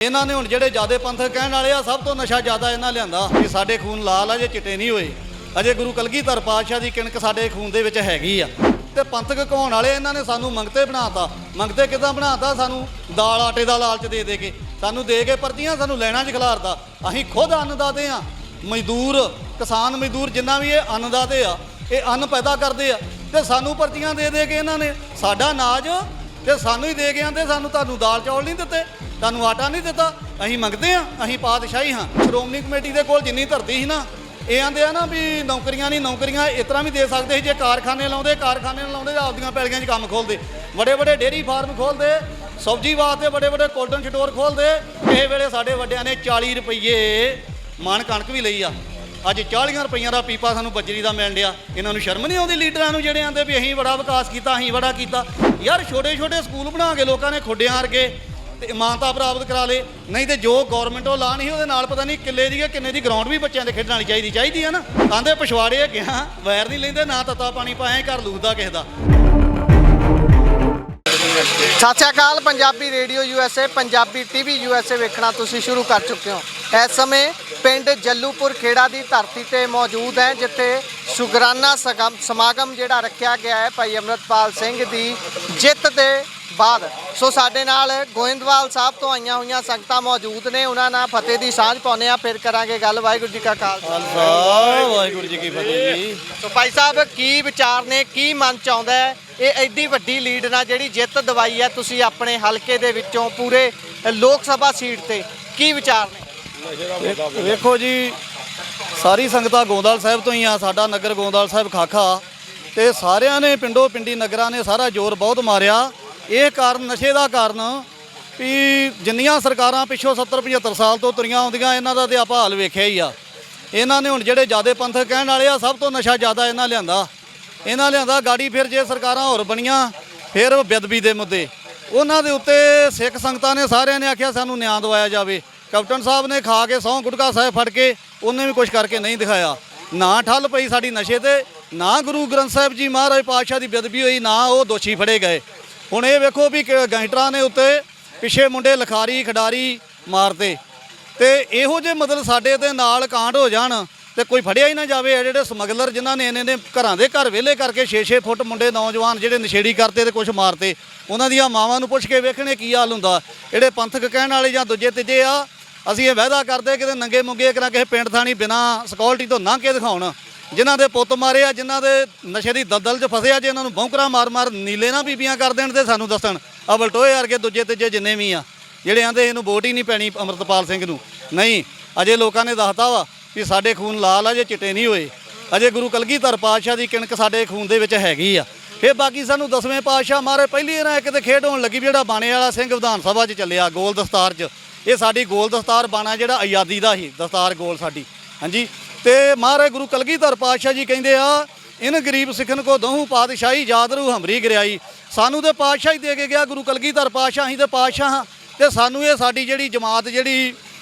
ਇਹਨਾਂ ਨੇ ਹੁਣ ਜਿਹੜੇ ਜਿਆਦੇ ਪੰਥਕ ਕਹਿਣ ਵਾਲੇ ਆ ਸਭ ਤੋਂ ਨਸ਼ਾ ਜ਼ਿਆਦਾ ਇਹਨਾਂ ਲਿਆਂਦਾ ਕਿ ਸਾਡੇ ਖੂਨ ਲਾਲ ਆ ਜੇ ਚਿੱਟੇ ਨਹੀਂ ਹੋਏ। ਅਜੇ ਗੁਰੂ ਕਲਗੀਧਰ ਪਾਤਸ਼ਾਹ ਦੀ ਕਿਣਕ ਸਾਡੇ ਖੂਨ ਦੇ ਵਿੱਚ ਹੈਗੀ ਆ। ਤੇ ਪੰਥਕ ਕਹਾਉਣ ਵਾਲੇ ਇਹਨਾਂ ਨੇ ਸਾਨੂੰ ਮੰਗਤੇ ਬਣਾਤਾ। ਮੰਗਤੇ ਕਿੱਦਾਂ ਬਣਾਤਾ? ਸਾਨੂੰ ਦਾਲ ਆਟੇ ਦਾ ਲਾਲਚ ਦੇ ਕੇ ਸਾਨੂੰ ਦੇ ਕੇ ਪਰਚੀਆਂ ਸਾਨੂੰ ਲੈਣਾ 'ਚ ਖਿਲਾਰਤਾ। ਅਸੀਂ ਖੁਦ ਅੰਨਦਾਤੇ ਆ, ਮਜ਼ਦੂਰ ਕਿਸਾਨ ਮਜ਼ਦੂਰ ਜਿੰਨਾ ਵੀ ਇਹ ਅੰਨਦਾਤੇ ਆ, ਇਹ ਅੰਨ ਪੈਦਾ ਕਰਦੇ ਆ ਤੇ ਸਾਨੂੰ ਪਰਚੀਆਂ ਦੇ ਕੇ ਇਹਨਾਂ ਨੇ ਸਾਡਾ ਅਨਾਜ ਤੇ ਸਾਨੂੰ ਹੀ ਦੇ ਗਏ। ਤੇ ਸਾਨੂੰ ਤੁਹਾਨੂੰ ਦਾਲ ਚੌਲ ਨਹੀਂ ਦਿੱਤੇ, ਤੁਹਾਨੂੰ ਆਟਾ ਨਹੀਂ ਦਿੱਤਾ। ਅਸੀਂ ਮੰਗਦੇ ਆ, ਅਸੀਂ ਪਾਤਸ਼ਾਹੀ ਹਾਂ। ਸ਼੍ਰੋਮਣੀ ਕਮੇਟੀ ਦੇ ਕੋਲ ਜਿੰਨੀ ਧਰਤੀ ਸੀ ਨਾ, ਇਹ ਆਂਦੇ ਆ ਨਾ ਵੀ ਨੌਕਰੀਆਂ ਨਹੀਂ, ਨੌਕਰੀਆਂ ਇਸ ਤਰ੍ਹਾਂ ਵੀ ਦੇ ਸਕਦੇ ਸੀ ਜੇ ਕਾਰਖਾਨੇ ਲਾਉਂਦੇ ਤਾਂ ਆਪਦੀਆਂ ਪੈਲੀਆਂ 'ਚ ਕੰਮ ਖੋਲ੍ਹਦੇ, ਵੱਡੇ ਵੱਡੇ ਡੇਅਰੀ ਫਾਰਮ ਖੋਲ੍ਹਦੇ, ਸਬਜ਼ੀ ਵਾਸਤੇ ਵੱਡੇ ਵੱਡੇ ਕੋਲਡਨ ਸਟੋਰ ਖੋਲ੍ਹਦੇ। ਇਹ ਵੇਲੇ ਸਾਡੇ ਵੱਡਿਆਂ ਨੇ 40 ਰੁਪਏ ਮਣ ਕਣਕ ਵੀ ਲਈ ਆ। ਅੱਜ 40 ਰੁਪਈਆਂ ਦਾ ਪੀਪਾ ਸਾਨੂੰ ਬਜਰੀ ਦਾ ਮਿਲਣ ਡਿਆ। ਇਹਨਾਂ ਨੂੰ ਸ਼ਰਮ ਨਹੀਂ ਆਉਂਦੀ ਲੀਡਰਾਂ ਨੂੰ ਜਿਹੜੇ ਆਂਦੇ ਵੀ ਅਸੀਂ ਬੜਾ ਵਿਕਾਸ ਕੀਤਾ, ਅਸੀਂ ਬੜਾ ਕੀਤਾ। ਯਾਰ ਛੋਟੇ ਛੋਟੇ ਸਕੂਲ ਬਣਾ ਕੇ ਲੋਕਾਂ ਨੇ ਖੁੱਡਿਆਂ ਵਰਗੇ ਤੇ ਮਾਨਤਾ ਪ੍ਰਾਪਤ ਕਰਾ ਲੇ। ਨਹੀਂ ਤੇ ਜੋ ਗੌਰਮੈਂਟ ਉਹ ਲਾ ਨਹੀਂ ਉਹਦੇ ਨਾਲ ਪਤਾ ਨਹੀਂ ਕਿੱਲੇ ਦੀ ਕਿੰਨੇ ਦੀ ਗਰਾਊਂਡ ਵੀ ਬੱਚਿਆਂ ਦੇ ਖੇਡਣ ਵਾਲੀ ਚਾਹੀਦੀ ਆ ਨਾ। ਆਂਦੇ ਪਿਛਵਾੜੇ ਗਿਆ ਵੈਰ ਨਹੀਂ ਲੈਂਦੇ ਨਾ ਤੱਤਾ ਪਾਣੀ ਪਾਏ ਘਰ ਲੂਦਾ ਕਿਸੇ ਦਾ। ਸਤਿ ਸ਼੍ਰੀ ਅਕਾਲ। Punjabi radio USA, Punjabi TV USA ਵੇਖਣਾ ਤੁਸੀਂ ਸ਼ੁਰੂ ਕਰ ਚੁੱਕੇ ਹੋ। ਇਸ ਸਮੇਂ ਪਿੰਡ ਜੱਲੂਪੁਰ ਖੇੜਾ ਦੀ ਧਰਤੀ ਤੇ ਮੌਜੂਦ ਹੈ, ਜਿੱਥੇ ਸ਼ੁਕਰਾਨਾ ਸਮਾਗਮ ਜਿਹੜਾ ਰੱਖਿਆ ਗਿਆ ਹੈ ਭਾਈ ਅੰਮ੍ਰਿਤਪਾਲ ਸਿੰਘ ਦੀ ਜਿੱਤ ਦੇ ਬਾਅਦ। ਸੋ ਸਾਡੇ ਨਾਲ ਗੋਇੰਦਵਾਲ ਸਾਹਿਬ ਤੋਂ ਆਈਆਂ ਹੋਈਆਂ ਸੰਗਤਾਂ ਮੌਜੂਦ ਨੇ, ਉਹਨਾਂ ਨਾਲ ਫਤਿਹ ਦੀ ਸਾਂਝ ਪਾਉਂਦੇ ਆ, ਫਿਰ ਕਰਾਂਗੇ ਗੱਲ। ਵਾਹਿਗੁਰੂ ਜੀ ਕਾ ਖਾਲਸਾ, ਵਾਹਿਗੁਰੂ ਜੀ ਕੀ ਫਤਿਹ ਜੀ। ਸੋ ਭਾਈ ਸਾਹਿਬ ਕੀ ਵਿਚਾਰ ਨੇ, ਕੀ ਮਨ ਚ ਆਉਂਦਾ ਹੈ? ਇਹ ਐਡੀ ਵੱਡੀ ਲੀਡ ਨਾਲ ਜਿਹੜੀ ਜਿੱਤ ਦਵਾਈ ਹੈ ਤੁਸੀਂ ਆਪਣੇ ਹਲਕੇ ਦੇ ਵਿੱਚੋਂ ਪੂਰੇ ਲੋਕ ਸਭਾ ਸੀਟ ਤੇ, ਕੀ ਵਿਚਾਰ ਨੇ? ਵੇਖੋ ਜੀ, ਸਾਰੀ ਸੰਗਤਾਂ ਗੋਂਦਵਾਲ ਸਾਹਿਬ ਤੋਂ ਹੀ ਆ। ਸਾਡਾ ਨਗਰ ਗੋਂਦਵਾਲ ਸਾਹਿਬ ਖਾਖਾ, ਤੇ ਸਾਰਿਆਂ ਨੇ ਪਿੰਡੋਂ ਪਿੰਡੀ ਨਗਰਾਂ ਨੇ ਸਾਰਾ ਜ਼ੋਰ ਬਹੁਤ ਮਾਰਿਆ। ਇਹ ਕਾਰਨ ਨਸ਼ੇ ਦਾ ਕਾਰਨ ਵੀ ਜਿੰਨੀਆਂ ਸਰਕਾਰਾਂ ਪਿੱਛੋਂ 70-75 ਸਾਲ ਤੋਂ ਤੁਰੀਆਂ ਆਉਂਦੀਆਂ, ਇਹਨਾਂ ਦਾ ਤੇ ਆਪਾਂ ਹਾਲ ਵੇਖਿਆ ਹੀ ਆ। ਇਹਨਾਂ ਨੇ ਹੁਣ ਜਿਹੜੇ ਜਿਆਦੇ ਪੰਥਕ ਕਹਿਣ ਵਾਲੇ ਆ ਸਭ ਤੋਂ ਨਸ਼ਾ ਜ਼ਿਆਦਾ ਇਹਨਾਂ ਲਿਆਂਦਾ ਗਾੜੀ। ਫਿਰ ਜੇ ਸਰਕਾਰਾਂ ਹੋਰ ਬਣੀਆਂ ਫਿਰ ਬੇਅਦਬੀ ਦੇ ਮੁੱਦੇ ਉਹਨਾਂ ਦੇ ਉੱਤੇ ਸਿੱਖ ਸੰਗਤਾਂ ਨੇ ਸਾਰਿਆਂ ਨੇ ਆਖਿਆ ਸਾਨੂੰ ਨਿਆਂ ਦਵਾਇਆ ਜਾਵੇ। ਕੈਪਟਨ ਸਾਹਿਬ ਨੇ ਖਾ ਕੇ ਸਹੁੰ ਗੁਟਕਾ ਸਾਹਿਬ ਫੜ ਕੇ ਉਹਨੇ ਵੀ ਕੁਝ ਕਰਕੇ ਨਹੀਂ ਦਿਖਾਇਆ। ਨਾ ਠੱਲ ਪਈ ਸਾਡੀ ਨਸ਼ੇ ਤੇ, ਨਾ ਗੁਰੂ ਗ੍ਰੰਥ ਸਾਹਿਬ ਜੀ ਮਹਾਰਾਜ ਪਾਤਸ਼ਾਹ ਦੀ ਬੇਅਦਬੀ ਹੋਈ, ਨਾ ਉਹ ਦੋਸ਼ੀ ਫੜੇ ਗਏ। ਹੁਣ ਇਹ ਵੇਖੋ ਵੀ ਗੈਂਗਸਟਰਾਂ ਨੇ ਉੱਤੇ ਪਿੱਛੇ ਮੁੰਡੇ ਲਿਖਾਰੀ ਖਿਡਾਰੀ ਮਾਰਤੇ। ਤੇ ਇਹੋ ਜਿਹੇ ਮਤਲਬ ਸਾਡੇ ਤੇ ਨਾਲ ਕਾਂਡ ਹੋ ਜਾਣ ਤੇ ਕੋਈ ਫੜਿਆ ਹੀ ਨਾ ਜਾਵੇ। ਇਹ ਜਿਹੜੇ ਸਮਗਲਰ ਜਿਨ੍ਹਾਂ ਨੇ ਇਹਨੇ ਘਰਾਂ ਦੇ ਘਰ ਵਿਹਲੇ ਕਰਕੇ 6-6 ਫੁੱਟ ਮੁੰਡੇ ਨੌਜਵਾਨ ਜਿਹੜੇ ਨਸ਼ੇੜੀ ਕਰਤੇ ਤੇ ਕੁਝ ਮਾਰਤੇ, ਉਹਨਾਂ ਦੀਆਂ ਮਾਵਾਂ ਨੂੰ ਪੁੱਛ ਕੇ ਵੇਖਣੇ ਕੀ ਹਾਲ ਹੁੰਦਾ। ਜਿਹੜੇ ਪੰਥਕ ਕਹਿਣ ਵਾਲੇ ਜਾਂ ਦੂਜੇ ਤੀਜੇ ਆ, ਅਸੀਂ ਇਹ ਵਾਅਦਾ ਕਰਦੇ ਕਿਤੇ ਨੰਗੇ ਮੁੰਗੇ ਕਰਾਂ ਕਿਸੇ ਪਿੰਡ ਥਾਣੀ ਬਿਨਾਂ ਸਿਕਿਉਰਿਟੀ ਤੋਂ ਲੰਘ ਕੇ ਦਿਖਾਉਣ। ਜਿਨ੍ਹਾਂ ਦੇ ਪੁੱਤ ਮਾਰੇ ਆ, ਜਿਨ੍ਹਾਂ ਦੇ ਨਸ਼ੇ ਦੀ ਦਲਦਲ 'ਚ ਫਸੇ ਆ, ਜੇ ਇਹਨਾਂ ਨੂੰ ਬੌਂਕਰਾਂ ਮਾਰ ਨੀਲੇ ਨਾ ਬੀਬੀਆਂ ਕਰ ਦੇਣ ਤੇ ਸਾਨੂੰ ਦੱਸਣ। ਆ ਬਲਟੋਏ ਵਰਗੇ ਦੂਜੇ ਤੀਜੇ ਜਿੰਨੇ ਵੀ ਆ ਜਿਹੜੇ ਆਂਦੇ ਇਹਨੂੰ ਵੋਟ ਹੀ ਨਹੀਂ ਪੈਣੀ ਅੰਮ੍ਰਿਤਪਾਲ ਸਿੰਘ ਨੂੰ। ਨਹੀਂ, ਅਜੇ ਲੋਕਾਂ ਨੇ ਦੱਸਤਾ ਵਾ ਵੀ ਸਾਡੇ ਖੂਨ ਲਾਲ ਆ ਜੇ ਚਿੱਟੇ ਨਹੀਂ ਹੋਏ। ਅਜੇ ਗੁਰੂ ਕਲਗੀਧਰ ਪਾਤਸ਼ਾਹ ਦੀ ਕਿਣਕ ਸਾਡੇ ਖੂਨ ਦੇ ਵਿੱਚ ਹੈਗੀ ਆ। ਫਿਰ ਬਾਕੀ ਸਾਨੂੰ 10ਵੇਂ ਪਾਤਸ਼ਾਹ ਮਾਰੇ ਪਹਿਲੀ ਇਹਨਾਂ ਇੱਕ ਤੇ ਖੇਡ ਹੋਣ ਲੱਗੀ ਵੀ ਜਿਹੜਾ ਬਾਣੇ ਵਾਲਾ ਸਿੰਘ ਵਿਧਾਨ ਸਭਾ 'ਚ ਚੱਲਿਆ ਗੋਲ ਦਸਤਾਰ 'ਚ। ਇਹ ਸਾਡੀ ਗੋਲ ਦਸਤਾਰ ਬਾਣਾ ਜਿਹੜਾ ਆਜ਼ਾਦੀ ਦਾ ਸੀ, ਦਸਤਾਰ ਗੋਲ ਸਾਡੀ। ਹਾਂਜੀ, ਤੇ ਮਹਾਰਾਜ ਗੁਰੂ ਕਲਗੀਧਰ ਪਾਤਸ਼ਾਹ ਜੀ ਕਹਿੰਦੇ ਆ, ਇਨ ਗਰੀਬ ਸਿੱਖਣ ਕੋ ਦਹੂ ਪਾਤਸ਼ਾਹੀ ਯਾਦ ਰੂ ਹਮਰੀ ਗਿਰਿਆਈ। ਸਾਨੂੰ ਤੇ ਪਾਤਸ਼ਾਹ ਹੀ ਦੇ ਕੇ ਗਿਆ ਗੁਰੂ ਕਲਗੀਧਰ ਪਾਤਸ਼ਾਹ। ਅਸੀਂ ਤੇ ਪਾਤਸ਼ਾਹ ਹਾਂ ਤੇ ਸਾਨੂੰ ਇਹ ਸਾਡੀ ਜਿਹੜੀ ਜਮਾਤ, ਜਿਹੜੀ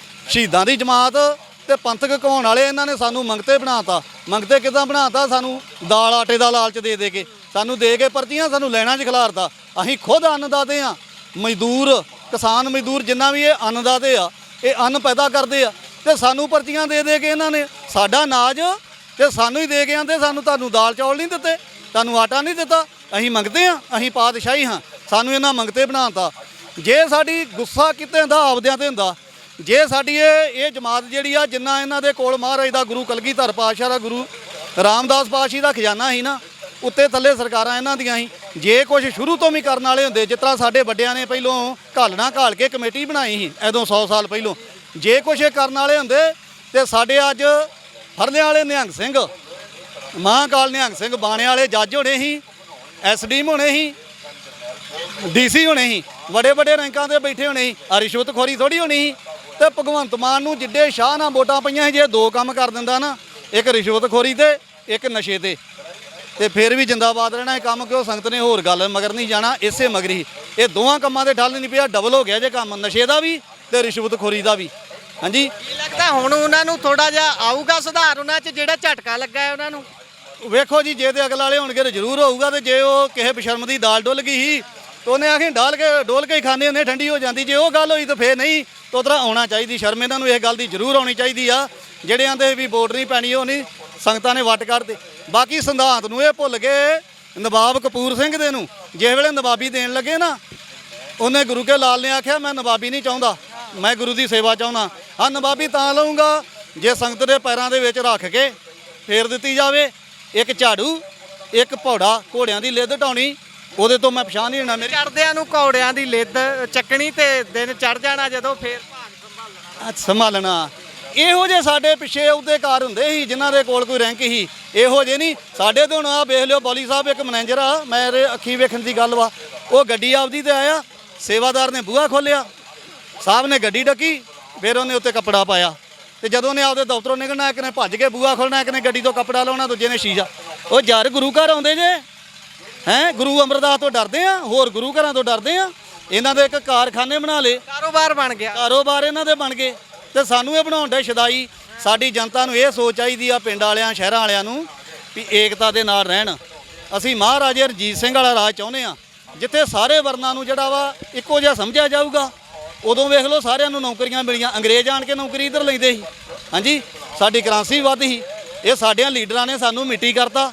ਸ਼ਹੀਦਾਂ ਦੀ ਜਮਾਤ ਤੇ ਪੰਥਕ ਕਹਾਉਣ ਵਾਲੇ, ਇਹਨਾਂ ਨੇ ਸਾਨੂੰ ਮੰਗਤੇ ਬਣਾਤਾ। ਮੰਗਤੇ ਕਿੱਦਾਂ ਬਣਾਤਾ? ਸਾਨੂੰ ਦਾਲ ਆਟੇ ਦਾ ਲਾਲਚ ਦੇ ਕੇ ਸਾਨੂੰ ਦੇ ਕੇ ਪਰਚੀਆਂ ਸਾਨੂੰ ਲੈਣਾ 'ਚ ਖਿਲਾਰਤਾ। ਅਸੀਂ ਖੁਦ ਅੰਨਦਾਤੇ ਆ, ਮਜ਼ਦੂਰ ਕਿਸਾਨ ਮਜ਼ਦੂਰ ਜਿੰਨਾ ਵੀ ਇਹ ਅੰਨਦਾਤੇ ਆ, ਇਹ ਅੰਨ ਪੈਦਾ ਕਰਦੇ ਆ ਤੇ ਸਾਨੂੰ ਪਰਚੀਆਂ ਦੇ ਕੇ ਇਹਨਾਂ ਨੇ ਸਾਡਾ ਅਨਾਜ ਤੇ ਸਾਨੂੰ ਹੀ ਦੇ ਗਏ। ਤੇ ਸਾਨੂੰ ਤੁਹਾਨੂੰ ਦਾਲ ਚੌਲ ਨਹੀਂ ਦਿੱਤੇ, ਤੁਹਾਨੂੰ ਆਟਾ ਨਹੀਂ ਦਿੱਤਾ। ਅਸੀਂ ਮੰਗਦੇ ਆ, ਅਸੀਂ ਪਾਤਸ਼ਾਹੀ ਹਾਂ। ਸਾਨੂੰ ਇਹਨਾਂ ਮੰਗਤੇ ਬਣਾਤਾ। ਜੇ ਸਾਡੀ ਗੁੱਸਾ ਕਿਤੇ ਹੁੰਦਾ ਆਪਦਿਆਂ ਤੇ ਹੁੰਦਾ, ਜੇ ਸਾਡੀ ਇਹ ਜਮਾਤ ਜਿਹੜੀ ਆ, ਜਿੰਨਾ ਇਹਨਾਂ ਦੇ ਕੋਲ ਮਹਾਰਾਜ ਦਾ ਗੁਰੂ ਕਲਗੀਧਰ ਪਾਤਸ਼ਾਹ ਦਾ, ਗੁਰੂ ਰਾਮਦਾਸ ਪਾਤਸ਼ਾਹ ਦਾ ਖਜ਼ਾਨਾ ਸੀ ਨਾ, ਉੱਤੇ ਥੱਲੇ ਸਰਕਾਰਾਂ ਇਹਨਾਂ ਦੀਆਂ ਸੀ। ਜੇ ਕੁਝ ਸ਼ੁਰੂ ਤੋਂ ਵੀ ਕਰਨ ਵਾਲੇ ਹੁੰਦੇ, ਜਿਸ ਤਰ੍ਹਾਂ ਸਾਡੇ ਵੱਡਿਆਂ ਨੇ ਪਹਿਲੋਂ ਘਾਲ ਕੇ ਕਮੇਟੀ ਬਣਾਈ ਸੀ ਉਦੋਂ 100 ਸਾਲ ਪਹਿਲੋਂ, ਜੇ ਕੁਝ ਇਹ ਕਰਨ ਵਾਲੇ ਹੁੰਦੇ ਤੇ ਸਾਡੇ ਅੱਜ ਫਰਲਿਆਂ ਵਾਲੇ ਨਿਹੰਗ ਸਿੰਘ, ਮਹਾਂਕਾਲ ਨਿਹੰਗ ਸਿੰਘ ਬਾਣੇ ਵਾਲੇ ਜੱਜ ਹੋਣੇ ਸੀ, SDM ਹੋਣੇ ਸੀ, DC ਹੋਣੇ ਸੀ, ਵੱਡੇ ਵੱਡੇ ਰੈਂਕਾਂ ਤੇ ਬੈਠੇ ਹੋਣੇ ਸੀ। ਆ ਰਿਸ਼ਵਤਖੋਰੀ ਥੋੜੀ ਹੋਣੀ ਸੀ। ਤੇ ਭਗਵੰਤ ਮਾਨ ਨੂੰ ਜਿੱਡੇ ਸ਼ਾਹ ਨਾਲ ਵੋਟਾਂ ਪਈਆਂ ਸੀ, ਜੇ ਦੋ ਕੰਮ ਕਰ ਦਿੰਦਾ ਨਾ, ਇੱਕ ਰਿਸ਼ਵਤਖੋਰੀ ਤੇ ਇੱਕ ਨਸ਼ੇ ਤੇ ਫਿਰ ਵੀ ਜਿੰਦਾਬਾਦ ਰਹਿਣਾ ਇਹ ਕੰਮ। ਕਿਉਂ ਸੰਗਤ ਨੇ ਹੋਰ ਗੱਲ ਮਗਰ ਨਹੀਂ ਜਾਣਾ, ਇਸੇ ਮਗਰ ਹੀ ਇਹ ਦੋਵਾਂ ਕੰਮਾਂ ਦੇ ਠੱਲ ਨਹੀਂ ਪਿਆ। ਡਬਲ ਹੋ ਗਿਆ ਜੇ ਕੰਮ, ਨਸ਼ੇ ਦਾ ਵੀ ਤੇ ਰਿਸ਼ਵਤਖੋਰੀ ਦਾ ਵੀ। ਹਾਂਜੀ, ਕੀ ਲੱਗਦਾ ਹੁਣ ਉਹਨਾਂ ਨੂੰ ਥੋੜਾ ਜਿਹਾ ਆਊਗਾ ਸੁਧਾਰ, ਉਹਨਾਂ 'ਚ ਜਿਹੜਾ ਝਟਕਾ ਲੱਗਾ ਹੈ ਉਹਨਾਂ ਨੂੰ? ਵੇਖੋ ਜੀ, ਜੇ ਤੇ ਅਗਲ ਵਾਲੇ ਹੋਣਗੇ ਤਾਂ ਜ਼ਰੂਰ ਹੋਊਗਾ। ਤੇ ਜੇ ਉਹ ਕਿਸੇ ਬਸ਼ਰਮ ਦੀ ਦਾਲ ਡੁੱਲ ਗਈ ਸੀ ਤੇ ਉਹਨੇ ਆਖੀ ਡੋਲ ਕੇ ਹੀ ਖਾਣੇ ਹੁੰਦੇ, ਠੰਡੀ ਹੋ ਜਾਂਦੀ। ਜੇ ਉਹ ਗੱਲ ਹੋਈ ਤਾਂ ਫੇਰ ਨਹੀਂ ਤਾਂ ਉਤਰਾ ਆਉਣਾ ਚਾਹੀਦੀ। ਸ਼ਰਮ ਇਹਨਾਂ ਨੂੰ ਇਹ ਗੱਲ ਦੀ ਜ਼ਰੂਰ ਆਉਣੀ ਚਾਹੀਦੀ ਆ। ਜਿਹੜੇ ਆਂਦੇ ਵੀ ਵੋਟ ਨਹੀਂ ਪੈਣੀ, ਉਹ ਨਹੀਂ, ਸੰਗਤਾਂ ਨੇ ਵੱਟ ਕੱਢਦੇ। ਬਾਕੀ ਸਿਧਾਂਤ ਨੂੰ ਇਹ ਭੁੱਲ ਗਏ ਨਵਾਬ ਕਪੂਰ ਸਿੰਘ ਦੇ ਨੂੰ। ਜਿਸ ਵੇਲੇ ਨਵਾਬੀ ਦੇਣ ਲੱਗੇ ਨਾ, ਉਹਨੇ ਗੁਰੂ ਕੇ ਲਾਲ ਨੇ ਆਖਿਆ ਮੈਂ ਨਵਾਬੀ ਨਹੀਂ ਚਾਹੁੰਦਾ, ਮੈਂ ਗੁਰੂ ਦੀ ਸੇਵਾ ਚਾਹੁੰਦਾ। ਹਾਂ, ਨਵਾਬੀ ਤਾਂ ਲਊਂਗਾ ਜੇ ਸੰਗਤ ਦੇ ਪੈਰਾਂ ਦੇ ਵਿੱਚ ਰੱਖ ਕੇ ਫੇਰ ਦਿੱਤੀ ਜਾਵੇ। ਇੱਕ ਝਾੜੂ, ਇੱਕ ਭੌੜਾ, ਘੋੜਿਆਂ ਦੀ ਲਿੱਦ ਢਾਉਣੀ, ਉਹਦੇ ਤੋਂ ਮੈਂ ਪਛਾਣ ਨਹੀਂ ਹੋਣਾ। ਮੇਰੀ ਚੜਦਿਆਂ ਨੂੰ ਘੋੜਿਆਂ ਦੀ ਲਿੱਦ ਚੱਕਣੀ ਤੇ ਦਿਨ ਚੜ ਜਾਣਾ ਜਦੋਂ ਫੇਰ ਭਾਗ ਸੰਭਾਲਣਾ। ਇਹੋ ਜਿਹੇ ਸਾਡੇ ਪਿੱਛੇ ਅਹੁਦੇਕਾਰ ਹੁੰਦੇ ਸੀ ਜਿਨ੍ਹਾਂ ਦੇ ਕੋਲ ਕੋਈ ਰੈਂਕ ਸੀ। ਇਹੋ ਜਿਹੇ ਨਹੀਂ ਸਾਡੇ ਤੋਂ। ਹੁਣ ਆਹ ਵੇਖ ਲਿਓ, ਬੌਲੀ ਸਾਹਿਬ ਇੱਕ ਮੈਨੇਜਰ ਆ, ਮੇਰੇ ਅੱਖੀ ਵੇਖਣ ਦੀ ਗੱਲ ਵਾ, ਉਹ ਗੱਡੀ ਆਪਦੀ ਤੇ ਆਇਆ, ਸੇਵਾਦਾਰ ਨੇ ਬੂਹਾ ਖੋਲਿਆ, ਸਾਹਿਬ ਨੇ ਗੱਡੀ ਡੱਕੀ, ਫਿਰ ਉਹਨੇ ਉੱਤੇ ਕੱਪੜਾ ਪਾਇਆ। ਤੇ ਜਦੋਂ ਉਹਨੇ ਆਪਦੇ ਦਫ਼ਤਰੋਂ ਨਿਕਲਣਾ, ਇੱਕ ਨੇ ਭੱਜ ਕੇ ਬੂਹਾ ਖੋਲਣਾ, ਇੱਕ ਨੇ ਗੱਡੀ ਤੋਂ ਕੱਪੜਾ ਲਾਉਣਾ, ਦੂਜੇ ਨੇ ਸ਼ੀਸ਼ਾ। ਉਹ ਯਾਰ ਗੁਰੂ ਘਰ ਆਉਂਦੇ ਜੇ ਹੈਂ, ਗੁਰੂ ਅਮਰਦਾਸ ਤੋਂ ਡਰਦੇ ਆ, ਹੋਰ ਗੁਰੂ ਘਰਾਂ ਤੋਂ ਡਰਦੇ ਆ? ਇਹਨਾਂ ਦੇ ਇੱਕ ਕਾਰਖਾਨੇ ਬਣਾ ਲਏ, ਕਾਰੋਬਾਰ ਬਣ ਗਿਆ, ਕਾਰੋਬਾਰ ਇਹਨਾਂ ਦੇ ਬਣ ਗਏ। ਤੇ ਸਾਨੂੰ ਇਹ ਬਣਾਉਣ ਦੇ ਸ਼ਦਾਈ। ਸਾਡੀ ਜਨਤਾ ਨੂੰ ਇਹ ਸੋਚ ਚਾਹੀਦੀ ਆ, ਪਿੰਡ ਵਾਲਿਆਂ ਸ਼ਹਿਰਾਂ ਵਾਲਿਆਂ ਨੂੰ, ਵੀ ਏਕਤਾ ਦੇ ਨਾਲ ਰਹਿਣ। ਅਸੀਂ ਮਹਾਰਾਜੇ ਰਣਜੀਤ ਸਿੰਘ ਵਾਲਾ ਰਾਜ ਚਾਹੁੰਦੇ ਆ, ਜਿੱਥੇ ਸਾਰੇ ਵਰਨਾਂ ਨੂੰ ਜਿਹੜਾ ਵਾ ਇੱਕੋ ਜਿਹਾ ਸਮਝਿਆ ਜਾਊਗਾ। ਉਦੋਂ ਵੇਖ ਲਓ ਸਾਰਿਆਂ ਨੂੰ ਨੌਕਰੀਆਂ ਮਿਲੀਆਂ, ਅੰਗਰੇਜ਼ ਆਣ ਕੇ ਨੌਕਰੀ ਇੱਧਰ ਲੈਂਦੇ ਸੀ। ਹਾਂਜੀ, ਸਾਡੀ ਕਰੰਸੀ ਵੱਧ ਸੀ। ਇਹ ਸਾਡਿਆਂ ਲੀਡਰਾਂ ਨੇ ਸਾਨੂੰ ਮਿੱਟੀ ਕਰਤਾ।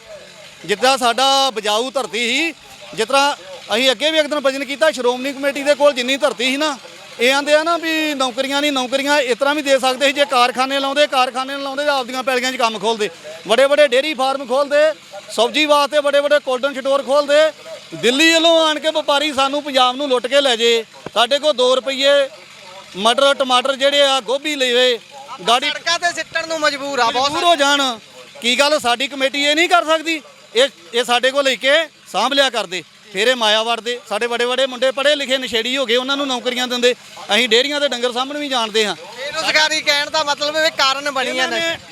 ਜਿੱਦਾਂ ਸਾਡਾ ਬਜਾਊ ਧਰਤੀ ਸੀ, ਜਿਸ ਤਰ੍ਹਾਂ ਅਸੀਂ ਅੱਗੇ ਵੀ ਇੱਕ ਦਿਨ ਭਜਨ ਕੀਤਾ, ਸ਼੍ਰੋਮਣੀ ਕਮੇਟੀ ਦੇ ਕੋਲ ਜਿੰਨੀ ਧਰਤੀ ਸੀ ਨਾ, ਇਹ ਆਂਦੇ ਆ ਨਾ ਵੀ ਨੌਕਰੀਆਂ ਨਹੀਂ, ਨੌਕਰੀਆਂ ਇਸ ਤਰ੍ਹਾਂ ਵੀ ਦੇ ਸਕਦੇ ਸੀ ਜੇ ਕਾਰਖਾਨੇ ਲਾਉਂਦੇ ਤਾਂ ਆਪਦੀਆਂ ਪੈਲੀਆਂ 'ਚ ਕੰਮ ਖੋਲ੍ਹਦੇ, ਵੱਡੇ ਵੱਡੇ ਡੇਅਰੀ ਫਾਰਮ ਖੋਲ੍ਹਦੇ, ਸਬਜ਼ੀ ਵਾਸਤੇ ਵੱਡੇ ਵੱਡੇ ਕੋਲਡਨ ਸਟੋਰ ਖੋਲ੍ਹਦੇ। ਦਿੱਲੀ ਵੱਲੋਂ ਆਣ ਕੇ ਵਪਾਰੀ ਸਾਨੂੰ ਪੰਜਾਬ ਨੂੰ ਲੁੱਟ ਕੇ ਲੈ ਜੇ। ਸਾਡੇ ਕੋਲ 2 ਰੁਪਏ ਮਟਰ ਟਮਾਟਰ ਜਿਹੜੇ ਆ, ਗੋਭੀ ਲੇਵੇ, ਗਾੜੀ ਸੜਕਾਂ ਤੇ ਸਿੱਟਣ ਨੂੰ ਮਜਬੂਰ ਆ, ਬਹੁਤ ਮਜਬੂਰ ਹੋ ਜਾਣ। ਕੀ ਗੱਲ ਸਾਡੀ ਕਮੇਟੀ ਇਹ ਨਹੀਂ ਕਰ ਸਕਦੀ? ਇਹ ਸਾਡੇ ਕੋਲ ਲੈ ਕੇ ਸਾਂਭ ਲਿਆ ਕਰਦੇ। ਫਿਰ ਇਹ ਮਾਇਆ ਵੜਦੇ। ਸਾਡੇ ਵੱਡੇ ਵੱਡੇ ਮੁੰਡੇ ਪੜ੍ਹੇ ਲਿਖੇ ਨਸ਼ੇੜੀ ਹੋ ਗਏ, ਉਹਨਾਂ ਨੂੰ ਨੌਕਰੀਆਂ ਦਿੰਦੇ। ਅਸੀਂ ਡੇਅਰੀਆਂ ਤੇ ਡੰਗਰ ਸਾਂਭਣ ਵੀ ਜਾਣਦੇ ਹਾਂ। ਬੇਰੁਜ਼ਗਾਰੀ ਕਹਿਣ ਦਾ ਮਤਲਬ ਇਹ ਕਾਰਨ ਬਣੀ ਆ।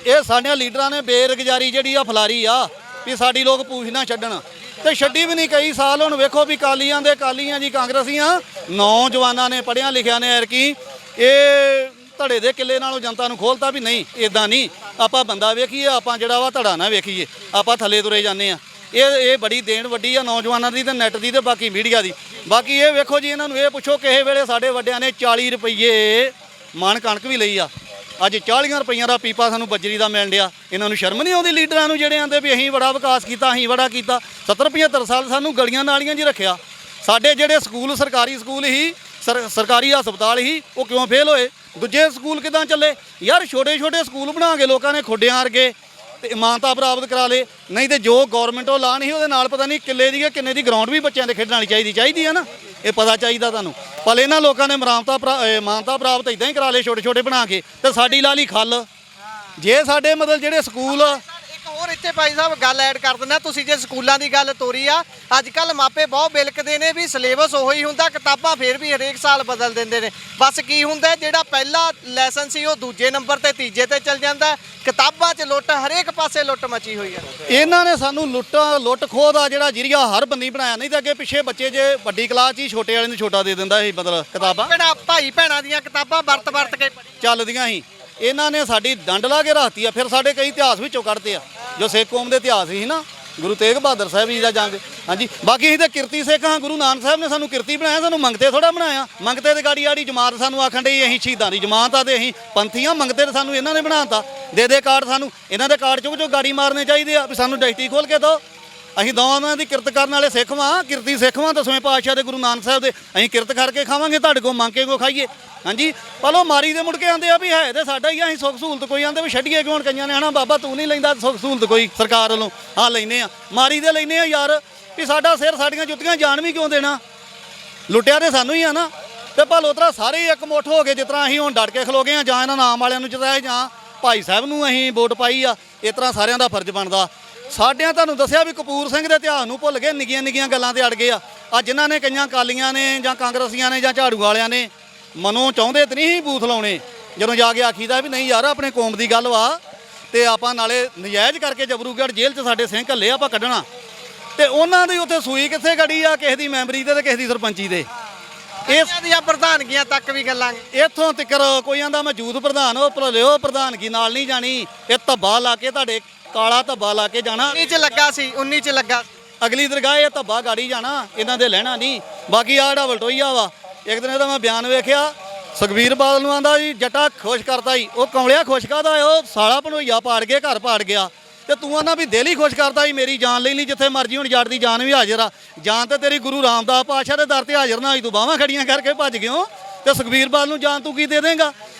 ਇਹ ਸਾਡੇ ਲੀਡਰਾਂ ਨੇ ਬੇਰੁਜ਼ਗਾਰੀ ਜਿਹੜੀ ਆ ਫਲਾਰੀ ਆ, ਵੀ ਸਾਡੀ ਲੋਕ ਪੂਛ ਨਾ ਛੱਡਣ, ਤੇ ਛੱਡੀ ਵੀ ਨਹੀਂ ਕਈ ਸਾਲ। ਹੁਣ ਵੇਖੋ ਵੀ ਕਾਲੀਆਂ ਦੇ ਕਾਲੀਆਂ ਜੀ, ਕਾਂਗਰਸੀਆਂ ਨੌਜਵਾਨਾਂ ਨੇ ਪੜ੍ਹਿਆ ਲਿਖਿਆ ਨੇ ਐਰਕੀ ਇਹ ਧੜੇ ਦੇ ਕਿੱਲੇ ਨਾਲੋਂ ਜਨਤਾ ਨੂੰ ਖੋਲਤਾ ਵੀ ਨਹੀਂ, ਇਦਾਂ ਨਹੀਂ, ਆਪਾਂ ਬੰਦਾ ਵੇਖੀਏ, ਆਪਾਂ ਜਿਹੜਾ ਵਾ ਧੜਾ ਨਾ ਵੇਖੀਏ, ਆਪਾਂ ਥੱਲੇ ਤੁਰੇ ਜਾਂਦੇ ਆ। ਇਹ ਬੜੀ ਦੇਣ ਵੱਡੀ ਆ ਨੌਜਵਾਨਾਂ ਦੀ ਤੇ ਨੈੱਟ ਦੀ ਤੇ ਬਾਕੀ ਮੀਡੀਆ ਦੀ। ਬਾਕੀ ਇਹ ਵੇਖੋ ਜੀ, ਇਹਨਾਂ ਨੂੰ ਇਹ ਪੁੱਛੋ ਕਿਸੇ ਵੇਲੇ ਸਾਡੇ ਵੱਡਿਆਂ ਨੇ 40 ਰੁਪਏ ਮਣ ਕਣਕ ਵੀ ਲਈ ਆ, ਅੱਜ 40 ਰੁਪਈਆਂ ਦਾ ਪੀਪਾ ਸਾਨੂੰ ਬੱਜਰੀ ਦਾ ਮਿਲਣ ਡਿਆ। ਇਹਨਾਂ ਨੂੰ ਸ਼ਰਮ ਨਹੀਂ ਆਉਂਦੀ ਲੀਡਰਾਂ ਨੂੰ, ਜਿਹੜੇ ਆਂਦੇ ਵੀ ਅਸੀਂ ਬੜਾ ਵਿਕਾਸ ਕੀਤਾ, ਅਸੀਂ ਬੜਾ ਕੀਤਾ। 70 75 ਸਾਲ ਸਾਨੂੰ ਗਲੀਆਂ ਨਾਲੀਆਂ 'ਚ ਰੱਖਿਆ। ਸਾਡੇ ਜਿਹੜੇ ਸਕੂਲ ਸਰਕਾਰੀ ਸਕੂਲ ਹੀ, ਸਰਕਾਰੀ ਹਸਪਤਾਲ ਹੀ, ਉਹ ਕਿਉਂ ਫੇਲ ਹੋਏ? ਦੂਜੇ ਸਕੂਲ ਕਿਦਾਂ ਚੱਲੇ? ਯਾਰ ਛੋਟੇ ਛੋਟੇ ਸਕੂਲ ਬਣਾ ਕੇ ਲੋਕਾਂ ਨੇ ਖੁੱਡਿਆਂ ਵਰਗੇ ਤੇ ਇਮਾਨਤਾ ਪ੍ਰਾਪਤ ਕਰਾ ਲੇ। ਨਹੀਂ ਤੇ ਜੋ ਗੌਰਮੈਂਟ ਉਹ ਲਾ ਨਹੀਂ, ਉਹਦੇ ਨਾਲ ਪਤਾ ਨਹੀਂ ਕਿੱਲੇ ਦੀ ਕਿੰਨੇ ਦੀ ਗਰਾਊਂਡ ਵੀ ਬੱਚਿਆਂ ਦੇ ਖੇਡਣ ਵਾਲੀ ਚਾਹੀਦੀ ਆ ਨਾ। ਇਹ ਪਤਾ ਚਾਹੀਦਾ ਤੁਹਾਨੂੰ। ਪਰ ਇਹਨਾਂ ਲੋਕਾਂ ਨੇ ਮਾਨਤਾ ਪ੍ਰਾਪਤ ਇਦਾਂ ਹੀ ਕਰਾ ਲਏ ਛੋਟੇ ਛੋਟੇ ਬਣਾ ਕੇ, ਤੇ ਸਾਡੀ ਲਾ ਲਈ ਖੱਲ। ਜੇ ਸਾਡੇ ਮਤਲਬ ਜਿਹੜੇ ਸਕੂਲ ਇੱਕ ਹੋਰ ਇੱਥੇ ਭਾਈ ਸਾਹਿਬ ਗੱਲ ਐਡ ਕਰ ਦਿੰਦਾ, ਤੁਸੀਂ ਜੇ ਸਕੂਲਾਂ ਦੀ ਗੱਲ ਤੋਰੀ ਆ, ਅੱਜ ਕੱਲ ਮਾਪੇ ਬਹੁਤ ਬਿਲਕਦੇ ਨੇ ਵੀ ਸਿਲੇਬਸ ਉਹੀ ਹੁੰਦਾ, ਕਿਤਾਬਾਂ ਫੇਰ ਵੀ ਹਰੇਕ ਸਾਲ ਬਦਲ ਦਿੰਦੇ ਨੇ। ਬਸ ਕੀ ਹੁੰਦਾ, ਜਿਹੜਾ ਪਹਿਲਾ ਲੈਸਨ ਸੀ ਉਹ ਦੂਜੇ ਨੰਬਰ ਤੇ ਤੀਜੇ ਤੇ ਚੱਲ ਜਾਂਦਾ। ਕਿਤਾਬਾਂ 'ਚ ਲੁੱਟ, ਹਰੇਕ ਪਾਸੇ ਲੁੱਟ ਮਚੀ ਹੋਈ ਆ। ਇਹਨਾਂ ਨੇ ਸਾਨੂੰ ਲੁੱਟ ਖੋਹ ਦਾ ਜਿਹੜਾ ਜਰੀਆ ਹਰ ਬੰਦੀ ਬਣਾਇਆ। ਨਹੀਂ ਤਾਂ ਅੱਗੇ ਪਿੱਛੇ ਬੱਚੇ ਜੇ ਵੱਡੀ ਕਲਾਸ 'ਚ ਹੀ ਛੋਟੇ ਵਾਲੇ ਨੂੰ ਛੋਟਾ ਦੇ ਦਿੰਦਾ ਸੀ, ਮਤਲਬ ਕਿਤਾਬਾਂ ਭਾਈ ਭੈਣਾਂ ਦੀਆਂ ਕਿਤਾਬਾਂ ਵਰਤ ਕੇ ਚੱਲਦੀਆਂ ਸੀ। ਇਹਨਾਂ ਨੇ ਸਾਡੀ ਡੰਡ ਲਾ ਕੇ ਰੱਖਤੀ ਆ। ਫਿਰ ਸਾਡੇ ਕਈ ਇਤਿਹਾਸ ਵਿੱਚੋਂ ਕੱਢਦੇ ਆ, ਜੋ ਸਿੱਖ ਕੌਮ ਦੇ ਇਤਿਹਾਸ ਸੀ ਨਾ, ਗੁਰੂ ਤੇਗ ਬਹਾਦਰ ਸਾਹਿਬ ਜੀ ਦਾ ਜੰਗ। ਹਾਂਜੀ, ਬਾਕੀ ਅਸੀਂ ਤਾਂ ਕਿਰਤੀ ਸਿੱਖ ਹਾਂ। ਗੁਰੂ ਨਾਨਕ ਸਾਹਿਬ ਨੇ ਸਾਨੂੰ ਕਿਰਤੀ ਬਣਾਇਆ, ਸਾਨੂੰ ਮੰਗਤੇ ਥੋੜਾ ਬਣਾਇਆ। ਮੰਗਤੇ ਤੇ ਗਾੜੀ ਆੜੀ ਜਮਾਤ ਸਾਨੂੰ ਆਖਣ ਡਈ ਅਸੀਂ ਸ਼ਹੀਦਾਂ ਦੀ ਜਮਾਤ ਆ ਤੇ ਅਸੀਂ ਪੰਥੀਆਂ। ਮੰਗਤੇ ਤੇ ਸਾਨੂੰ ਇਹਨਾਂ ਨੇ ਬਣਾਤਾ। ਦੇ ਕਾਰਡ ਸਾਨੂੰ, ਇਹਨਾਂ ਦੇ ਕਾਰਡ ਚੋਂ ਗਾੜੀ ਮਾਰਨੇ ਚਾਹੀਦੇ ਆ ਵੀ ਸਾਨੂੰ ਡਿਸਟਰੀ ਖੋਲ ਕੇ ਦਿਓ। ਅਸੀਂ ਦੋਵਾਂ ਦੀ ਕਿਰਤ ਕਰਨ ਵਾਲੇ ਸਿੱਖ ਵਾਂ, ਕਿਰਤੀ ਸਿੱਖ ਵਾਂ, 10ਵੇਂ ਪਾਤਸ਼ਾਹ ਦੇ ਗੁਰੂ ਨਾਨਕ ਸਾਹਿਬ ਦੇ। ਅਸੀਂ ਕਿਰਤ ਕਰਕੇ ਖਾਵਾਂਗੇ, ਤੁਹਾਡੇ ਕੋਲ ਮੰਗ ਕੇ ਕੋ ਖਾਈਏ? ਹਾਂਜੀ, ਪਲੋ ਮਾਰੀ ਦੇ ਮੁੜ ਕੇ ਆਂਦੇ ਆ ਵੀ ਹੈ ਤੇ ਸਾਡਾ ਹੀ ਆ, ਅਸੀਂ ਸੁੱਖ ਸਹੂਲਤ ਕੋਈ ਆਂਦੇ ਵੀ ਛੱਡੀਏ ਕਿਉਂ? ਕਈਆਂ ਨੇ ਹਨਾ ਬਾਬਾ ਤੂੰ ਨਹੀਂ ਲੈਂਦਾ ਸੁੱਖ ਸਹੂਲਤ ਕੋਈ ਸਰਕਾਰ ਵੱਲੋਂ। ਹਾਂ ਲੈਨੇ ਆ, ਮਾਰੀ ਦੇ ਲੈਨੇ ਆ ਯਾਰ, ਵੀ ਸਾਡਾ ਸਿਰ ਸਾਡੀਆਂ ਜੁੱਤੀਆਂ ਜਾਣ ਵੀ ਕਿਉਂ ਦੇਣਾ? ਲੁੱਟਿਆ ਤੇ ਸਾਨੂੰ ਹੀ ਆ ਨਾ। ਤੇ ਭਲ ਉਤਰਾ ਸਾਰੇ ਹੀ ਇੱਕ ਮੁੱਠ ਹੋ ਗਏ, ਜਿਸ ਤਰ੍ਹਾਂ ਅਸੀਂ ਹੁਣ ਡਟ ਕੇ ਖਲੋ ਗਏ ਆ, ਜਾਂ ਇਹਨਾਂ ਨਾਮ ਵਾਲਿਆਂ ਨੂੰ ਜਿਤਾਇਆ ਜਾਂ ਭਾਈ ਸਾਹਿਬ ਨੂੰ ਅਸੀਂ ਵੋਟ ਪਾਈ ਆ। ਇਸ ਤਰ੍ਹਾਂ ਸਾਰਿਆਂ ਦਾ ਫਰਜ਼ ਬਣਦਾ। ਸਾਡਿਆਂ ਤੁਹਾਨੂੰ ਦੱਸਿਆ ਵੀ ਕਪੂਰ ਸਿੰਘ ਦੇ ਇਤਿਹਾਸ ਨੂੰ ਭੁੱਲ ਗਏ, ਨਿੱਕੀਆਂ ਨਿੱਕੀਆਂ ਗੱਲਾਂ ਤੇ ਅੜ ਗਏ ਆ। ਅੱਜ ਜਿਨ੍ਹਾਂ ਨੇ ਕਈਆਂ ਕਾਲੀਆਂ ਨੇ ਜਾਂ ਕਾਂਗਰਸੀਆਂ ਨੇ ਜਾਂ ਝਾੜੂ ਵਾਲਿਆਂ ਨੇ ਮਨੋਂ ਚਾਹੁੰਦੇ ਤੇ ਨਹੀਂ ਬੂਥ ਲਾਉਣੇ, ਜਦੋਂ ਜਾ ਕੇ ਆਖੀਦਾ ਵੀ ਨਹੀਂ ਯਾਰ ਆਪਣੇ ਕੌਮ ਦੀ ਗੱਲ ਵਾ ਤੇ ਆਪਾਂ ਨਾਲੇ ਨਜਾਇਜ਼ ਕਰਕੇ ਜਬਰੂਗੜ੍ਹ ਜੇਲ੍ਹ 'ਚ ਸਾਡੇ ਸਿੰਘ ਘੱਲੇ ਆਪਾਂ ਕੱਢਣਾ, ਤੇ ਉਹਨਾਂ ਦੀ ਉੱਥੇ ਸੂਈ ਕਿੱਥੇ ਗੜੀ ਆ? ਕਿਸੇ ਦੀ ਮੈਂਬਰੀ ਤੇ ਕਿਸੇ ਦੀ ਸਰਪੰਚੀ ਦੇ। ਇਸ ਦੀਆਂ ਪ੍ਰਧਾਨਗੀਆਂ ਤੱਕ ਵੀ ਗੱਲਾਂ ਇੱਥੋਂ ਤੱਕ ਕੋਈ ਆਂਦਾ ਮੈਂ ਯੂਥ ਪ੍ਰਧਾਨ, ਉਹ ਭੁੱਲਿਓ ਪ੍ਰਧਾਨਗੀ ਨਾਲ ਨਹੀਂ ਜਾਣੀ। ਇਹ ਧੱਬਾ ਲਾ ਕੇ ਤੁਹਾਡੇ, ਕਾਲਾ ਧੱਬਾ ਲਾ ਕੇ ਜਾਣਾ। 19 ਚ ਲੱਗਾ ਸੀ, 19 ਚ ਲੱਗਾ। ਅਗਲੀ ਦਰਗਾਹ ਇਹ ਧੱਬਾ ਗਾੜੀ ਜਾਣਾ, ਇਹਨਾਂ ਦੇ ਲੈਣਾ ਨਹੀਂ। ਬਾਕੀ ਆ ਜਿਹੜਾ ਵਲਟੋਈਆ ਵਾ, ਇੱਕ ਦਿਨ ਇਹਦਾ ਮੈਂ ਬਿਆਨ ਵੇਖਿਆ, ਸੁਖਬੀਰ ਬਾਦਲ ਨੂੰ ਆਂਦਾ ਜੀ ਜੱਟਾ ਖੁਸ਼ ਕਰਤਾ ਜੀ। ਉਹ ਕਮਲਿਆ ਖੁਸ਼ ਕਾਹਦਾ, ਉਹ ਸਾਲਾ ਭਣੋਈਆ ਪਾੜ ਕੇ ਘਰ ਪਾੜ ਗਿਆ, ਤੇ ਤੂੰ ਆਂਦਾ ਵੀ ਦਿਲ ਹੀ ਖੁਸ਼ ਕਰਤਾ ਜੀ ਮੇਰੀ ਜਾਨ ਲਈ ਨਹੀਂ, ਜਿੱਥੇ ਮਰਜੀ ਹੁਣ ਜੱਟ ਦੀ ਜਾਨ ਵੀ ਹਾਜ਼ਰ ਆ। ਜਾਨ ਤੇ ਤੇਰੀ ਗੁਰੂ ਰਾਮਦਾਸ ਪਾਤਸ਼ਾਹ ਦੇ ਦਰ ਤੇ ਹਾਜ਼ਰ ਨਾ ਹੋਈ, ਤੂੰ ਬਾਹਾਂ ਖੜੀਆਂ ਕਰਕੇ ਭੱਜ ਗਿਓ, ਤੇ ਸੁਖਬੀਰ ਬਾਦਲ ਨੂੰ ਜਾਨ ਤੂੰ ਕੀ ਦੇ ਦੇਂਗਾ?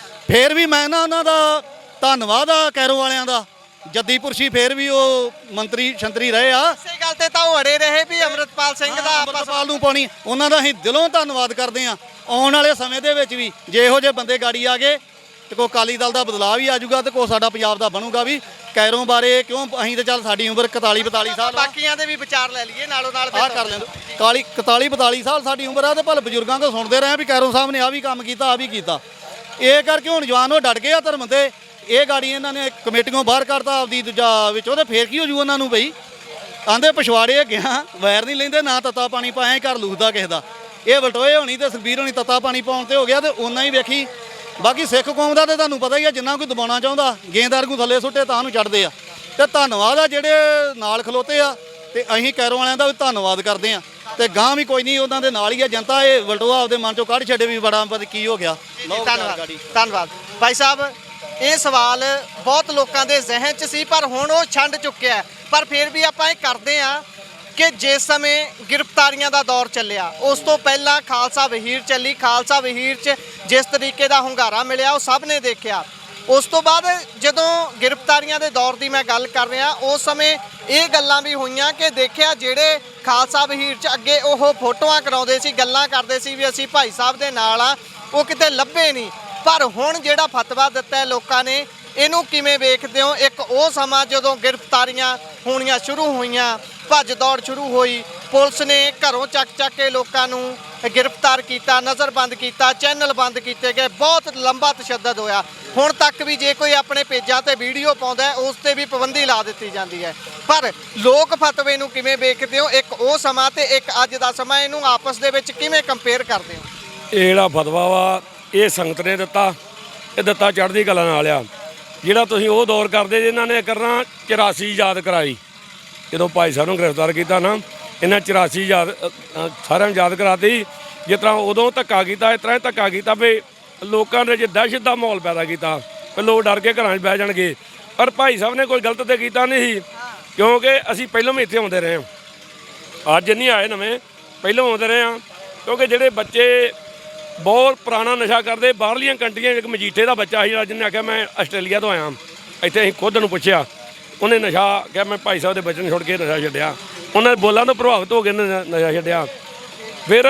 ਫੇਰ ਵੀ ਮੈਂ ਨਾ ਉਹਨਾਂ ਦਾ ਧੰਨਵਾਦ ਆ ਕੈਰੋਂ ਵਾਲਿਆਂ ਦਾ, ਜੱਦੀ ਪੁਰਸ਼ੀ ਫੇਰ ਵੀ ਉਹ ਮੰਤਰੀ ਸ਼ੰਤਰੀ ਰਹੇ ਆ। ਇਸੇ ਗੱਲ ਤੇ ਤਾਂ ਉਹ ਅੜੇ ਰਹੇ ਵੀ ਅੰਮ੍ਰਿਤਪਾਲ ਸਿੰਘ ਦਾ ਅੰਮ੍ਰਿਤਪਾਲ ਨੂੰ ਪਾਣੀ, ਉਹਨਾਂ ਦਾ ਅਸੀਂ ਦਿਲੋਂ ਧੰਨਵਾਦ ਕਰਦੇ ਆ। ਆਉਣ ਵਾਲੇ ਸਮੇਂ ਦੇ ਵਿੱਚ ਵੀ ਜੇ ਇਹੋ ਜਿਹੇ ਬੰਦੇ ਗਾੜੀ ਆ ਗਏ ਤੇ ਕੋਈ ਅਕਾਲੀ ਦਲ ਦਾ ਬਦਲਾਅ ਵੀ ਆ ਜਾਊਗਾ, ਤੇ ਕੋਈ ਸਾਡਾ ਪੰਜਾਬ ਦਾ ਬਣੂਗਾ ਵੀ। ਕੈਰੋਂ ਬਾਰੇ ਕਿਉਂ, ਅਸੀਂ ਤੇ ਚੱਲ ਸਾਡੀ ਉਮਰ 41-42 ਸਾਲ ਆ, ਬਾਕੀਆਂ ਦੇ ਵੀ ਵਿਚਾਰ ਲੈ ਲਈਏ ਨਾਲੋਂ ਨਾਲ ਆਹ ਕਰ ਲੈਂਦੇ। 41-42 ਸਾਲ ਸਾਡੀ ਉਮਰ ਆ, ਤੇ ਭਲ ਬਜ਼ੁਰਗਾਂ ਤੋਂ ਸੁਣਦੇ ਰਹੇ ਵੀ ਕੈਰੋਂ ਸਾਹਿਬ ਨੇ ਆ ਵੀ ਕੰਮ ਕੀਤਾ, ਆ ਵੀ ਕੀਤਾ। ਇਹ ਕਰਕੇ ਹੁਣ ਜਵਾਨ ਉਹ ਡਟ ਗਏ ਆ ਧਰਮ ਤੇ। ਇਹ ਗਾੜੀ ਇਹਨਾਂ ਨੇ ਕਮੇਟੀਆਂ ਬਾਹਰ ਕੱਢਤਾ ਆਪਦੀ ਦੂਜਾ ਵਿੱਚੋਂ, ਤੇ ਫੇਰ ਕੀ ਹੋ ਜੂ ਉਹਨਾਂ ਨੂੰ ਬਈ? ਆਂਦੇ ਪਛਵਾੜੇ ਗਿਆ ਵੈਰ ਨਹੀਂ ਲੈਂਦੇ, ਨਾ ਤੱਤਾ ਪਾਣੀ ਪਾਇਆ ਘਰ ਲੂਹਦਾ ਕਿਸੇ ਦਾ। ਇਹ ਵਲਟੋਏ ਹੋਣੀ ਤੇ ਸੁਖਬੀਰ ਹੋਣੀ ਤੱਤਾ ਪਾਣੀ ਪਾਉਣ ਤੇ ਹੋ ਗਿਆ, ਤੇ ਉਹਨਾਂ ਹੀ ਵੇਖੀ। ਬਾਕੀ ਸਿੱਖ ਕੌਮ ਦਾ ਤੇ ਤੁਹਾਨੂੰ ਪਤਾ ਹੀ ਆ, ਜਿੰਨਾ ਕੋਈ ਦਬਾਉਣਾ ਚਾਹੁੰਦਾ ਗੇਂਦਾਰ ਨੂੰ ਥੱਲੇ ਸੁੱਟੇ ਤਾਂ ਉਹਨੂੰ ਚੜ੍ਹਦੇ ਆ। ਤੇ ਧੰਨਵਾਦ ਆ ਜਿਹੜੇ ਨਾਲ ਖਲੋਤੇ ਆ, ਤੇ ਅਸੀਂ ਕੈਰੋਂ ਵਾਲਿਆਂ ਦਾ ਵੀ ਧੰਨਵਾਦ ਕਰਦੇ ਆ। ਤੇ ਗਾਂ ਵੀ ਕੋਈ ਨਹੀਂ, ਉਹਨਾਂ ਦੇ ਨਾਲ ਹੀ ਆ ਜਨਤਾ। ਇਹ ਵਲਟੋਆ ਆਪਦੇ ਮਨ ਚੋਂ ਕੱਢ ਛੱਡੇ ਵੀ ਬੜਾ ਪਤਾ ਕੀ ਹੋ ਗਿਆ। ਧੰਨਵਾਦ ਧੰਨਵਾਦ ਭਾਈ ਸਾਹਿਬ। ਇਹ ਸਵਾਲ ਬਹੁਤ ਲੋਕਾਂ ਦੇ ਜ਼ਿਹਨ 'ਚ ਸੀ, ਪਰ ਹੁਣ ਉਹ ਛੰਡ ਚੁੱਕਿਆ। ਪਰ ਫਿਰ ਵੀ ਆਪਾਂ ਇਹ ਕਰਦੇ ਆ ਕਿ ਜਿਸ ਸਮੇਂ ਗ੍ਰਿਫਤਾਰੀਆਂ ਦਾ ਦੌਰ ਚੱਲਿਆ, ਉਸ ਤੋਂ ਪਹਿਲਾਂ ਖਾਲਸਾ ਵਹੀਰ ਚੱਲੀ। ਖਾਲਸਾ ਵਹੀਰ 'ਚ ਜਿਸ ਤਰੀਕੇ ਦਾ ਹੁੰਗਾਰਾ ਮਿਲਿਆ ਉਹ ਸਭ ਨੇ ਦੇਖਿਆ। ਉਸ ਤੋਂ ਬਾਅਦ ਜਦੋਂ ਗ੍ਰਿਫਤਾਰੀਆਂ ਦੇ ਦੌਰ ਦੀ ਮੈਂ ਗੱਲ ਕਰ ਰਿਹਾ, ਉਸ ਸਮੇਂ ਇਹ ਗੱਲਾਂ ਵੀ ਹੋਈਆਂ ਕਿ ਦੇਖਿਆ ਜਿਹੜੇ ਖਾਲਸਾ ਵਹੀਰ 'ਚ ਅੱਗੇ ਉਹ ਫੋਟੋਆਂ ਕਰਾਉਂਦੇ ਸੀ, ਗੱਲਾਂ ਕਰਦੇ ਸੀ ਵੀ ਅਸੀਂ ਭਾਈ ਸਾਹਿਬ ਦੇ ਨਾਲ ਆ, ਉਹ ਕਿਤੇ ਲੱਭੇ ਨਹੀਂ। ਪਰ ਹੁਣ ਜਿਹੜਾ ਫਤਵਾ ਦਿੱਤਾ ਹੈ ਲੋਕਾਂ ਨੇ, ਇਹਨੂੰ ਕਿਵੇਂ ਵੇਖਦੇ ਹੋ? ਇੱਕ ਉਹ ਸਮਾਂ ਜਦੋਂ ਗ੍ਰਿਫਤਾਰੀਆਂ ਹੋਣੀਆਂ ਸ਼ੁਰੂ ਹੋਈਆਂ, ਭੱਜ ਦੌੜ ਸ਼ੁਰੂ ਹੋਈ, ਪੁਲਿਸ ਨੇ ਘਰੋਂ ਚੱਕ ਕੇ ਲੋਕਾਂ ਨੂੰ ਗ੍ਰਿਫਤਾਰ ਕੀਤਾ, ਨਜ਼ਰਬੰਦ ਕੀਤਾ, ਚੈਨਲ ਬੰਦ ਕੀਤੇ ਗਏ, ਬਹੁਤ ਲੰਬਾ ਤਸ਼ੱਦਦ ਹੋਇਆ। ਹੁਣ ਤੱਕ ਵੀ ਜੇ ਕੋਈ ਆਪਣੇ ਪੇਜਾਂ ਤੇ ਵੀਡੀਓ ਪਾਉਂਦਾ ਉਸ ਤੇ ਵੀ ਪਾਬੰਦੀ ਲਾ ਦਿੱਤੀ ਜਾਂਦੀ ਹੈ। ਪਰ ਲੋਕ ਫਤਵੇ ਨੂੰ ਕਿਵੇਂ ਵੇਖਦੇ ਹੋ? ਇੱਕ ਉਹ ਸਮਾਂ ਤੇ ਇੱਕ ਅੱਜ ਦਾ ਸਮਾਂ, ਇਹਨੂੰ ਆਪਸ ਦੇ ਵਿੱਚ ਕਿਵੇਂ ਕੰਪੇਅਰ ਕਰਦੇ ਹੋ? ਇਹ ਜਿਹੜਾ ਫਤਵਾ ਵਾ ਇਹ ਸੰਗਤ ਨੇ ਦਿੱਤਾ, ਇਹ ਦਿੱਤਾ ਚੜ੍ਹਦੀ ਕਲਾ ਨਾਲ ਆ। ਜਿਹੜਾ ਤੁਸੀਂ ਉਹ ਦੌਰ ਕਰਦੇ ਜਿਨ੍ਹਾਂ ਨੇ ਕਰਨਾ 84 ਯਾਦ ਕਰਾਈ, ਜਦੋਂ ਭਾਈ ਸਾਹਿਬ ਨੂੰ ਗ੍ਰਿਫਤਾਰ ਕੀਤਾ ਨਾ, ਇਹਨਾਂ 84 ਯਾਦ ਸਾਰਿਆਂ ਨੂੰ ਯਾਦ ਕਰਾਤੀ। ਜਿਸ ਤਰ੍ਹਾਂ ਉਦੋਂ ਧੱਕਾ ਕੀਤਾ, ਇਸ ਤਰ੍ਹਾਂ ਧੱਕਾ ਕੀਤਾ ਵੀ ਲੋਕਾਂ ਦੇ ਜੇ ਦਹਿਸ਼ਤ ਦਾ ਮਾਹੌਲ ਪੈਦਾ ਕੀਤਾ, ਵੀ ਲੋਕ ਡਰ ਕੇ ਘਰਾਂ 'ਚ ਬਹਿ ਜਾਣਗੇ। ਪਰ ਭਾਈ ਸਾਹਿਬ ਨੇ ਕੋਈ ਗਲਤ ਤੇ ਕੀਤਾ ਨਹੀਂ ਸੀ, ਕਿਉਂਕਿ ਅਸੀਂ ਪਹਿਲਾਂ ਵੀ ਇੱਥੇ ਆਉਂਦੇ ਰਹੇ ਹਾਂ, ਅੱਜ ਨਹੀਂ ਆਏ ਨਵੇਂ, ਪਹਿਲਾਂ ਆਉਂਦੇ ਰਹੇ ਹਾਂ। ਕਿਉਂਕਿ ਜਿਹੜੇ ਬੱਚੇ ਬਹੁਤ ਪੁਰਾਣਾ ਨਸ਼ਾ ਕਰਦੇ ਬਾਹਰਲੀਆਂ ਕੰਟਰੀਆਂ, ਇੱਕ ਮਜੀਠੇ ਦਾ ਬੱਚਾ ਸੀ ਜਿਹਨੇ ਆਖਿਆ ਮੈਂ ਆਸਟ੍ਰੇਲੀਆ ਤੋਂ ਆਇਆ, ਇੱਥੇ ਅਸੀਂ ਖੁਦ ਨੂੰ ਪੁੱਛਿਆ, ਉਹਨੇ ਨਸ਼ਾ ਕਿਹਾ ਮੈਂ ਭਾਈ ਸਾਹਿਬ ਦੇ ਬੱਚੇ ਨੂੰ ਛੁੱਟ ਕੇ ਨਸ਼ਾ ਛੱਡਿਆ। ਉਹਨਾਂ ਦੇ ਬੋਲਾਂ ਤੋਂ ਪ੍ਰਭਾਵਿਤ ਹੋ ਕੇ ਨਸ਼ਾ ਛੱਡਿਆ। ਫਿਰ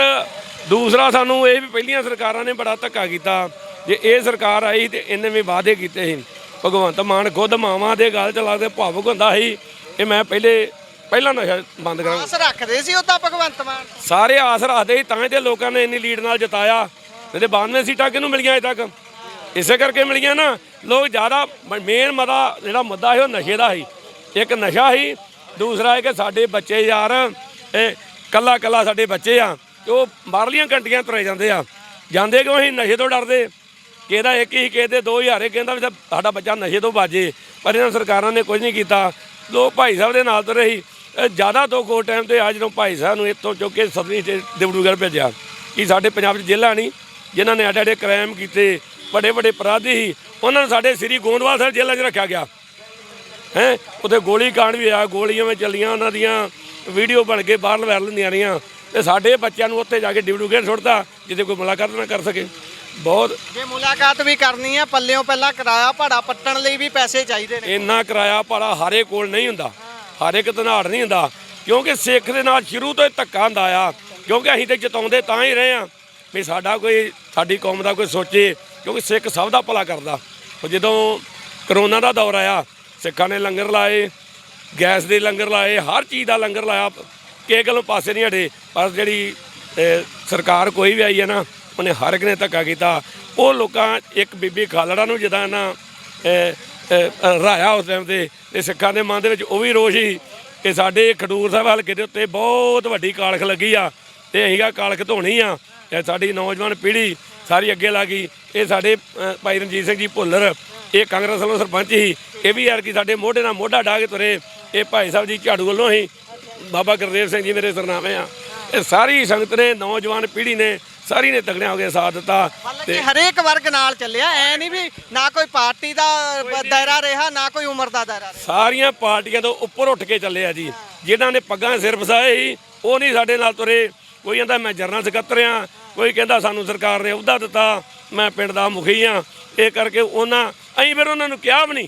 ਦੂਸਰਾ ਸਾਨੂੰ ਇਹ ਵੀ ਪਹਿਲੀਆਂ ਸਰਕਾਰਾਂ ਨੇ ਬੜਾ ਧੱਕਾ ਕੀਤਾ। ਜੇ ਇਹ ਸਰਕਾਰ ਆਈ ਤੇ ਇਹਨੇ ਵੀ ਵਾਅਦੇ ਕੀਤੇ ਸੀ। ਭਗਵੰਤ ਮਾਨ ਖੁਦ ਮਾਵਾਂ ਦੇ ਗੱਲ 'ਚ ਲੱਗਦੇ ਭਾਵੁਕ ਹੁੰਦਾ ਸੀ ਇਹ ਮੈਂ ਪਹਿਲਾਂ ਨਸ਼ਾ ਬੰਦ ਕਰਾਂ। ਆਸ ਰੱਖਦੇ ਸੀ ਉਹ ਤਾਂ ਭਗਵੰਤ ਮਾਨ, ਸਾਰੇ ਆਸ ਰੱਖਦੇ ਸੀ, ਤਾਂ ਹੀ ਤੇ ਲੋਕਾਂ ਨੇ ਇੰਨੀ ਲੀਡ ਨਾਲ ਜਿਤਾਇਆ। ਨਹੀਂ ਤੇ 92 ਸੀਟਾਂ ਕਿਹਨੂੰ ਮਿਲੀਆਂ ਅਜੇ ਤੱਕ? ਇਸੇ ਕਰਕੇ ਮਿਲੀਆਂ ਨਾ। ਲੋਕ ਜ਼ਿਆਦਾ ਮੇਨ ਜਿਹੜਾ ਮੁੱਦਾ ਸੀ ਉਹ ਨਸ਼ੇ ਦਾ ਸੀ। ਇੱਕ ਨਸ਼ਾ ਸੀ, ਦੂਸਰਾ ਹੈ ਕਿ ਸਾਡੇ ਬੱਚੇ ਯਾਰ ਇਹ ਕੱਲਾ ਸਾਡੇ ਬੱਚੇ ਆ, ਉਹ ਬਾਹਰਲੀਆਂ ਕੰਟਰੀਆਂ ਤੁਰੇ ਜਾਂਦੇ ਆ। ਜਾਂਦੇ ਕਿਉਂ? ਅਸੀਂ ਨਸ਼ੇ ਤੋਂ ਡਰਦੇ। ਕਿਹਦਾ ਇੱਕ ਹੀ, ਕਿਸੇ ਦੇ 2000 ਕਹਿੰਦਾ ਵੀ ਸਾਡਾ ਬੱਚਾ ਨਸ਼ੇ ਤੋਂ ਬਾਜੇ। ਪਰ ਇਹਨਾਂ ਸਰਕਾਰਾਂ ਨੇ ਕੁਝ ਨਹੀਂ ਕੀਤਾ। ਲੋਕ ਭਾਈ ਸਾਹਿਬ ਦੇ ਨਾਲ ਤੁਰੇ ਸੀ। ਜ਼ਿਆਦਾ ਦੁੱਖ ਉਸ ਟਾਈਮ ਤੇ ਆ ਜਦੋਂ ਭਾਈ ਸਾਹਿਬ ਨੂੰ ਇੱਥੋਂ ਚੁੱਕ ਕੇ ਸਤਵੀਂ ਡਿਬੜੂਗੜ੍ਹ ਭੇਜਿਆ। ਕਿ ਸਾਡੇ ਪੰਜਾਬ 'ਚ ਜੇਲ੍ਹਾਂ ਨਹੀਂ, ਜਿਨ੍ਹਾਂ ਨੇ ਐਡੇ ਕ੍ਰਾਈਮ ਕੀਤੇ, ਵੱਡੇ ਅਪਰਾਧੀ ਸੀ, ਉਹਨਾਂ ਨੂੰ ਸਾਡੇ ਸ੍ਰੀ ਗੋਂਦਵਾਲ ਸਾਹਿਬ ਜੇਲ੍ਹਾਂ 'ਚ ਰੱਖਿਆ ਗਿਆ ਹੈ। ਉੱਥੇ ਗੋਲੀ ਕਾਂਡ ਵੀ ਆ, ਗੋਲੀਆਂ ਵਿੱਚ ਚੱਲੀਆਂ, ਉਹਨਾਂ ਦੀਆਂ ਵੀਡੀਓ ਬਣ ਕੇ ਬਾਹਰ ਵਾਇਰਲ ਹੁੰਦੀਆਂ ਰਹੀਆਂ। ਤੇ ਸਾਡੇ ਬੱਚਿਆਂ ਨੂੰ ਉੱਥੇ ਜਾ ਕੇ ਡਿਬੜੂਗੜ੍ਹ ਸੁੱਟਦਾ ਜਿੱਥੇ ਕੋਈ ਮੁਲਾਕਾਤ ਨਾ ਕਰ ਸਕੇ। ਬਹੁਤ ਜੇ ਮੁਲਾਕਾਤ ਵੀ ਕਰਨੀ ਆ ਪੱਲਿਓਂ ਪਹਿਲਾਂ ਕਿਰਾਇਆ ਭਾੜਾ ਪੱਟਣ ਲਈ ਵੀ ਪੈਸੇ ਚਾਹੀਦੇ ਨੇ। ਇੰਨਾ ਕਿਰਾਇਆ ਭਾੜਾ ਹਰੇ ਕੋਲ ਨਹੀਂ ਹੁੰਦਾ, ਹਰ ਇੱਕ ਧਨਾੜ ਨਹੀਂ ਹੁੰਦਾ। ਕਿਉਂਕਿ ਸਿੱਖ ਦੇ ਨਾਲ ਸ਼ੁਰੂ ਤੋਂ ਹੀ ਧੱਕਾ ਹੁੰਦਾ ਆ। ਕਿਉਂਕਿ ਅਸੀਂ ਤੇ ਜਿਤਾਉਂਦੇ ਤਾਂ ਹੀ ਰਹੇ ਹਾਂ ਵੀ ਸਾਡੀ ਕੌਮ ਦਾ ਕੋਈ ਸੋਚੇ। ਕਿਉਂਕਿ ਸਿੱਖ ਸਭ ਦਾ ਭਲਾ ਕਰਦਾ। ਜਦੋਂ ਕਰੋਨਾ ਦਾ ਦੌਰ ਆਇਆ, ਸਿੱਖਾਂ ਨੇ ਲੰਗਰ ਲਾਏ, ਗੈਸ ਦੇ ਲੰਗਰ ਲਾਏ, ਹਰ ਚੀਜ਼ ਦਾ ਲੰਗਰ ਲਾਇਆ, ਕਿਸੇ ਗੱਲੋਂ ਪਾਸੇ ਨਹੀਂ ਹਟੇ। ਪਰ ਜਿਹੜੀ ਸਰਕਾਰ ਕੋਈ ਵੀ ਆਈ ਹੈ ਨਾ, ਉਹਨੇ ਹਰ ਇੱਕ ਨੇ ਧੱਕਾ ਕੀਤਾ। ਉਹ ਲੋਕਾਂ ਇੱਕ ਬੀਬੀ ਖਾਲੜਾ ਨੂੰ ਜਿੱਦਾਂ ਨਾ ਰਾਇਆ ਉਸ ਟਾਈਮ ਤੇ ਸਿੱਖਾਂ ਦੇ ਮਨ ਦੇ ਵਿੱਚ ਉਹ ਵੀ ਰੋਸ਼ ਸੀ ਕਿ ਸਾਡੇ ਖਡੂਰ ਸਾਹਿਬ ਹਲਕੇ ਦੇ ਉੱਤੇ ਬਹੁਤ ਵੱਡੀ ਕਾਲਖ ਲੱਗੀ ਆ, ਤੇ ਅਸੀਂ ਕਾਲਖ ਧੋਣੀ ਆ। ਸਾਡੀ ਨੌਜਵਾਨ ਪੀੜ੍ਹੀ ਸਾਰੀ ਅੱਗੇ ਲੱਗ ਗਈ। ਇਹ ਸਾਡੇ ਭਾਈ ਰਣਜੀਤ ਸਿੰਘ ਜੀ ਭੁੱਲਰ, ਇਹ ਕਾਂਗਰਸ ਵੱਲੋਂ ਸਰਪੰਚ ਸੀ, ਇਹ ਵੀ ਯਾਰ ਕਿ ਸਾਡੇ ਮੋਢੇ ਨਾਲ ਮੋਢਾ ਢਾ ਕੇ ਤੁਰੇ। ਇਹ ਭਾਈ ਸਾਹਿਬ ਜੀ ਝਾੜੂ ਵੱਲੋਂ ਹੀ ਬਾਬਾ ਗੁਰਦੇਵ ਸਿੰਘ ਜੀ ਮੇਰੇ ਸਰਨਾਮੇ ਆ। ਇਹ ਸਾਰੀ ਸੰਗਤ ਨੇ, ਨੌਜਵਾਨ ਪੀੜ੍ਹੀ ਨੇ, ਸਾਰੀ ਨੇ ਤਗੜਿਆਂ ਹੋ ਕੇ ਸਾਥ ਦਿੱਤਾ। ਮਤਲਬ ਕਿ ਹਰੇਕ ਵਰਗ ਨਾਲ ਚੱਲਿਆ, ਐ ਨਹੀਂ ਵੀ ਨਾ ਕੋਈ ਪਾਰਟੀ ਦਾ ਦਾਇਰਾ ਰਿਹਾ ਨਾ ਕੋਈ ਉਮਰ ਦਾ ਦਾਇਰਾ ਰਿਹਾ। ਸਾਰੀਆਂ ਪਾਰਟੀਆਂ ਤੋਂ ਉੱਪਰ ਉੱਠ ਕੇ ਚੱਲੇ ਆ ਜੀ। ਜਿਨ੍ਹਾਂ ਨੇ ਪੱਗਾਂ ਸਿਰ ਵਸਾਏ ਸੀ ਉਹ ਨਹੀਂ ਸਾਡੇ ਨਾਲ ਤੁਰੇ। ਕੋਈ ਕਹਿੰਦਾ ਮੈਂ ਜਨਰਲ ਸਕੱਤਰ ਆ, ਕੋਈ ਕਹਿੰਦਾ ਸਾਨੂੰ ਸਰਕਾਰ ਨੇ ਅਹੁਦਾ ਦਿੱਤਾ, ਮੈਂ ਪਿੰਡ ਦਾ ਮੁਖੀ ਆ। ਇਹ ਕਰਕੇ ਅਸੀਂ ਫਿਰ ਉਹਨਾਂ ਨੂੰ ਕਿਹਾ ਵੀ ਨਹੀਂ,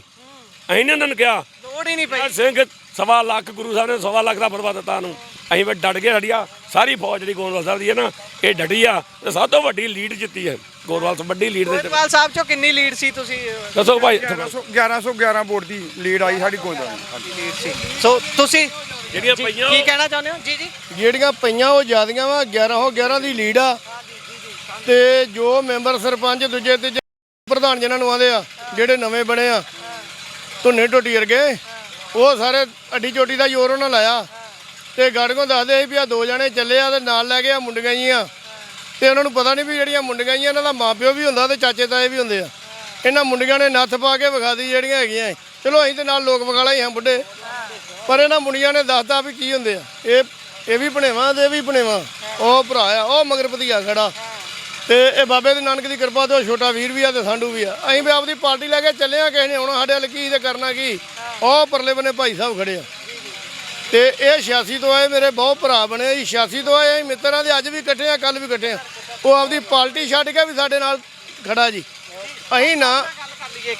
ਅਸੀਂ ਨਹੀਂ ਉਹਨਾਂ ਨੂੰ ਕਿਹਾ। ਲੋੜ ਹੀ ਨਹੀਂ ਪਈ। ਸਿੰਘ 1.25 ਲੱਖ ਗੁਰੂ ਸਾਹਿਬ ਨੇ 1.25 ਲੱਖ ਦਾ ਬਰਵਾ ਦਿੱਤਾ ਨੂੰ। ਅਸੀਂ ਫਿਰ ਡਟ ਕੇ ਹਟਿਆ। ਸਾਰੀ ਫੌਜ ਜਿਹੜੀ ਗੋਂਦਵਾਲ ਸਾਹਿਬ ਦੀ ਹੈ ਨਾ, ਇਹ ਡਟੀ ਆ ਤੇ ਸਭ ਤੋਂ ਵੱਡੀ ਲੀਡ ਜਿੱਤੀ ਹੈ ਗੋਂਦਵਾਲ ਤੋਂ, ਵੱਡੀ ਲੀਡ ਦੇ। ਗੋਇੰਦਵਾਲ ਸਾਹਿਬ ਚੋਂ ਕਿੰਨੀ ਲੀਡ ਸੀ ਤੁਸੀਂ? ਦੱਸੋ ਭਾਈ। 1111 ਵੋਟ ਦੀ ਲੀਡ ਆਈ ਸਾਡੀ ਗੋਂਦਵਾਲ ਲੀਡ ਸੀ। ਸੋ ਤੁਸੀਂ ਜਿਹੜੀਆਂ ਪਈਆਂ ਕੀ ਕਹਿਣਾ ਚਾਹੁੰਦੇ ਹੋ? ਜੀ ਜਿਹੜੀਆਂ ਪਈਆਂ ਉਹ ਜ਼ਿਆਦੀਆਂ ਵਾ। 11 ਦੀ ਲੀਡ ਆ ਤੇ ਜੋ ਮੈਂਬਰ ਸਰਪੰਚ ਦੂਜੇ ਤੀਜੇ ਪ੍ਰਧਾਨ ਜਿਹਨਾਂ ਨੂੰ ਆਉਂਦੇ ਆ, ਜਿਹੜੇ ਨਵੇਂ ਬਣੇ ਆ ਧੁੰਨੇ ਟੋਟੀ ਵਰਗੇ, ਉਹ ਸਾਰੇ ਅੱਡੀ ਚੋਟੀ ਦਾ ਜ਼ੋਰ ਉਹਨਾਂ ਲਾਇਆ ਤੇ ਗੜਗੋਂ ਦੱਸਦੇ ਸੀ ਵੀ ਆ 2 ਜਣੇ ਚੱਲੇ ਆ ਤੇ ਨਾਲ ਲੈ ਕੇ ਆ ਮੁੰਡੀਆਂ ਜੀਆਂ, ਤੇ ਉਹਨਾਂ ਨੂੰ ਪਤਾ ਨਹੀਂ ਵੀ ਜਿਹੜੀਆਂ ਮੁੰਡੀਆਂ ਜੀਆਂ ਇਹਨਾਂ ਦਾ ਮਾਪਿਓ ਵੀ ਹੁੰਦਾ ਤੇ ਚਾਚੇ ਤਾਏ ਵੀ ਹੁੰਦੇ ਆ। ਇਹਨਾਂ ਮੁੰਡੀਆਂ ਨੇ ਨੱਥ ਪਾ ਕੇ ਵਿਖਾ ਦੀ ਜਿਹੜੀਆਂ ਹੈਗੀਆਂ। ਚਲੋ ਅਸੀਂ ਤੇ ਨਾਲ ਲੋਕ ਵਿਖਾਲਾ ਹੀ ਹਾਂ ਬੁੱਢੇ, ਪਰ ਇਹਨਾਂ ਮੁੰਡੀਆਂ ਨੇ ਦੱਸਦਾ ਵੀ ਕੀ ਹੁੰਦੇ ਆ। ਇਹ ਵੀ ਭਣੇਵਾਂ ਤੇ ਇਹ ਵੀ ਭਣੇਵਾਂ। ਉਹ ਭਰਾ ਆ, ਉਹ ਮਗਰ ਭਤੀਆ ਖੜਾ, ਤੇ ਇਹ ਬਾਬੇ ਦੇ ਨਾਨਕ ਦੀ ਕਿਰਪਾ ਤੋਂ ਛੋਟਾ ਵੀਰ ਵੀ ਆ ਤੇ ਸਾਂਢੂ ਵੀ ਆ। ਅਸੀਂ ਵੀ ਆਪਦੀ ਪਾਰਟੀ ਲੈ ਕੇ ਚੱਲੇ ਆ, ਕਿਸੇ ਨੇ ਆਉਣਾ ਸਾਡੇ ਵੱਲ ਕੀ ਤੇ ਕਰਨਾ ਕੀ। ਉਹ ਪਰਲੇ ਬੰਨੇ ਭਾਈ ਸਾਹਿਬ ਖੜੇ ਆ ਤੇ ਇਹ 86 ਤੋਂ ਆਏ, ਮੇਰੇ ਬਹੁਤ ਭਰਾ ਬਣੇ। 86 ਤੋਂ ਆਏ, ਅਸੀਂ ਮਿੱਤਰਾਂ ਦੇ ਅੱਜ ਵੀ ਇਕੱਠੇ ਆ, ਕੱਲ ਵੀ ਇਕੱਠੇ ਆ। ਉਹ ਆਪਦੀ ਪਾਰਟੀ ਛੱਡ ਕੇ ਵੀ ਸਾਡੇ ਨਾਲ ਖੜਾ ਜੀ। ਅਸੀਂ ਨਾ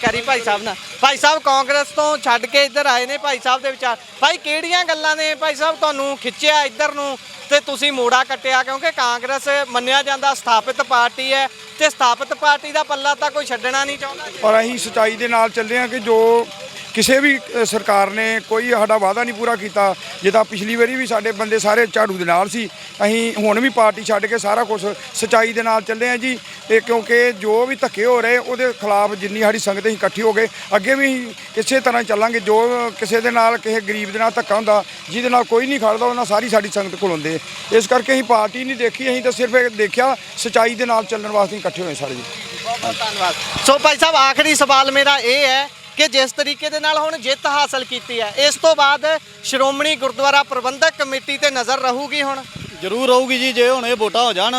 ਕਰੀ ਭਾਈ ਸਾਹਿਬ ਨਾਲ। ਭਾਈ ਸਾਹਿਬ ਕਾਂਗਰਸ ਤੋਂ ਛੱਡ ਕੇ ਇੱਧਰ ਆਏ ਨੇ। ਭਾਈ ਸਾਹਿਬ ਦੇ ਵਿਚਾਰ, ਭਾਈ ਕਿਹੜੀਆਂ ਗੱਲਾਂ ਨੇ ਭਾਈ ਸਾਹਿਬ ਤੁਹਾਨੂੰ ਖਿੱਚਿਆ ਇੱਧਰ ਨੂੰ ਤੇ ਤੁਸੀਂ ਮੋੜਾ ਕੱਟਿਆ? ਕਿਉਂਕਿ ਕਾਂਗਰਸ ਮੰਨਿਆ ਜਾਂਦਾ ਸਥਾਪਿਤ ਪਾਰਟੀ ਹੈ ਤੇ ਸਥਾਪਿਤ ਪਾਰਟੀ ਦਾ ਪੱਲਾ ਤਾਂ ਕੋਈ ਛੱਡਣਾ ਨਹੀਂ ਚਾਹੁੰਦਾ। ਪਰ ਅਸੀਂ ਸੱਚਾਈ ਦੇ ਨਾਲ ਚੱਲੇ ਆ ਕਿ ਜੋ ਕਿਸੇ ਵੀ ਸਰਕਾਰ ਨੇ ਕੋਈ ਸਾਡਾ ਵਾਅਦਾ ਨਹੀਂ ਪੂਰਾ ਕੀਤਾ। ਜਿੱਦਾਂ ਪਿਛਲੀ ਵਾਰੀ ਵੀ ਸਾਡੇ ਬੰਦੇ ਸਾਰੇ ਝਾੜੂ ਦੇ ਨਾਲ ਸੀ, ਅਸੀਂ ਹੁਣ ਵੀ ਪਾਰਟੀ ਛੱਡ ਕੇ ਸਾਰਾ ਕੁਝ ਸੱਚਾਈ ਦੇ ਨਾਲ ਚੱਲੇ ਆ ਜੀ। ਤੇ ਕਿਉਂਕਿ ਜੋ ਵੀ ਧੱਕੇ ਹੋ ਰਹੇ ਉਹਦੇ ਖਿਲਾਫ ਜਿੰਨੀ ਸਾਡੀ ਸੰਗਤ ਅਸੀਂ ਇਕੱਠੀ ਹੋ ਗਏ, ਅੱਗੇ ਵੀ ਇਸੇ ਤਰ੍ਹਾਂ ਚੱਲਾਂਗੇ। ਜੋ ਕਿਸੇ ਦੇ ਨਾਲ ਕਿਸੇ ਗਰੀਬ ਦੇ ਨਾਲ ਧੱਕਾ ਹੁੰਦਾ, ਜਿਹਦੇ ਨਾਲ ਕੋਈ ਨਹੀਂ ਖੜਦਾ, ਉਹਨਾਂ ਸਾਰੀ ਸਾਡੀ ਸੰਗਤ ਕੋਲ ਹੁੰਦੇ। ਇਸ ਕਰਕੇ ਅਸੀਂ ਪਾਰਟੀ ਨਹੀਂ ਦੇਖੀ, ਅਸੀਂ ਤਾਂ ਸਿਰਫ ਇਹ ਦੇਖਿਆ ਸੱਚਾਈ ਦੇ ਨਾਲ ਚੱਲਣ ਵਾਸਤੇ ਇਕੱਠੇ ਹੋਏ ਸਾਰੇ ਜੀ। ਬਹੁਤ ਬਹੁਤ ਧੰਨਵਾਦ। ਸੋ ਭਾਈ ਸਾਹਿਬ ਆਖਰੀ ਸਵਾਲ ਮੇਰਾ ਇਹ ਹੈ ਕਿ ਜਿਸ ਤਰੀਕੇ ਦੇ ਨਾਲ ਹੁਣ ਜਿੱਤ ਹਾਸਲ ਕੀਤੀ ਹੈ, ਇਸ ਤੋਂ ਬਾਅਦ ਸ਼੍ਰੋਮਣੀ ਗੁਰਦੁਆਰਾ ਪ੍ਰਬੰਧਕ ਕਮੇਟੀ ਤੇ ਨਜ਼ਰ ਰਹੂਗੀ? ਹੁਣ ਜ਼ਰੂਰ ਰਹੂਗੀ ਜੀ। ਜੇ ਹੁਣ ਇਹ ਵੋਟਾਂ ਹੋ ਜਾਣ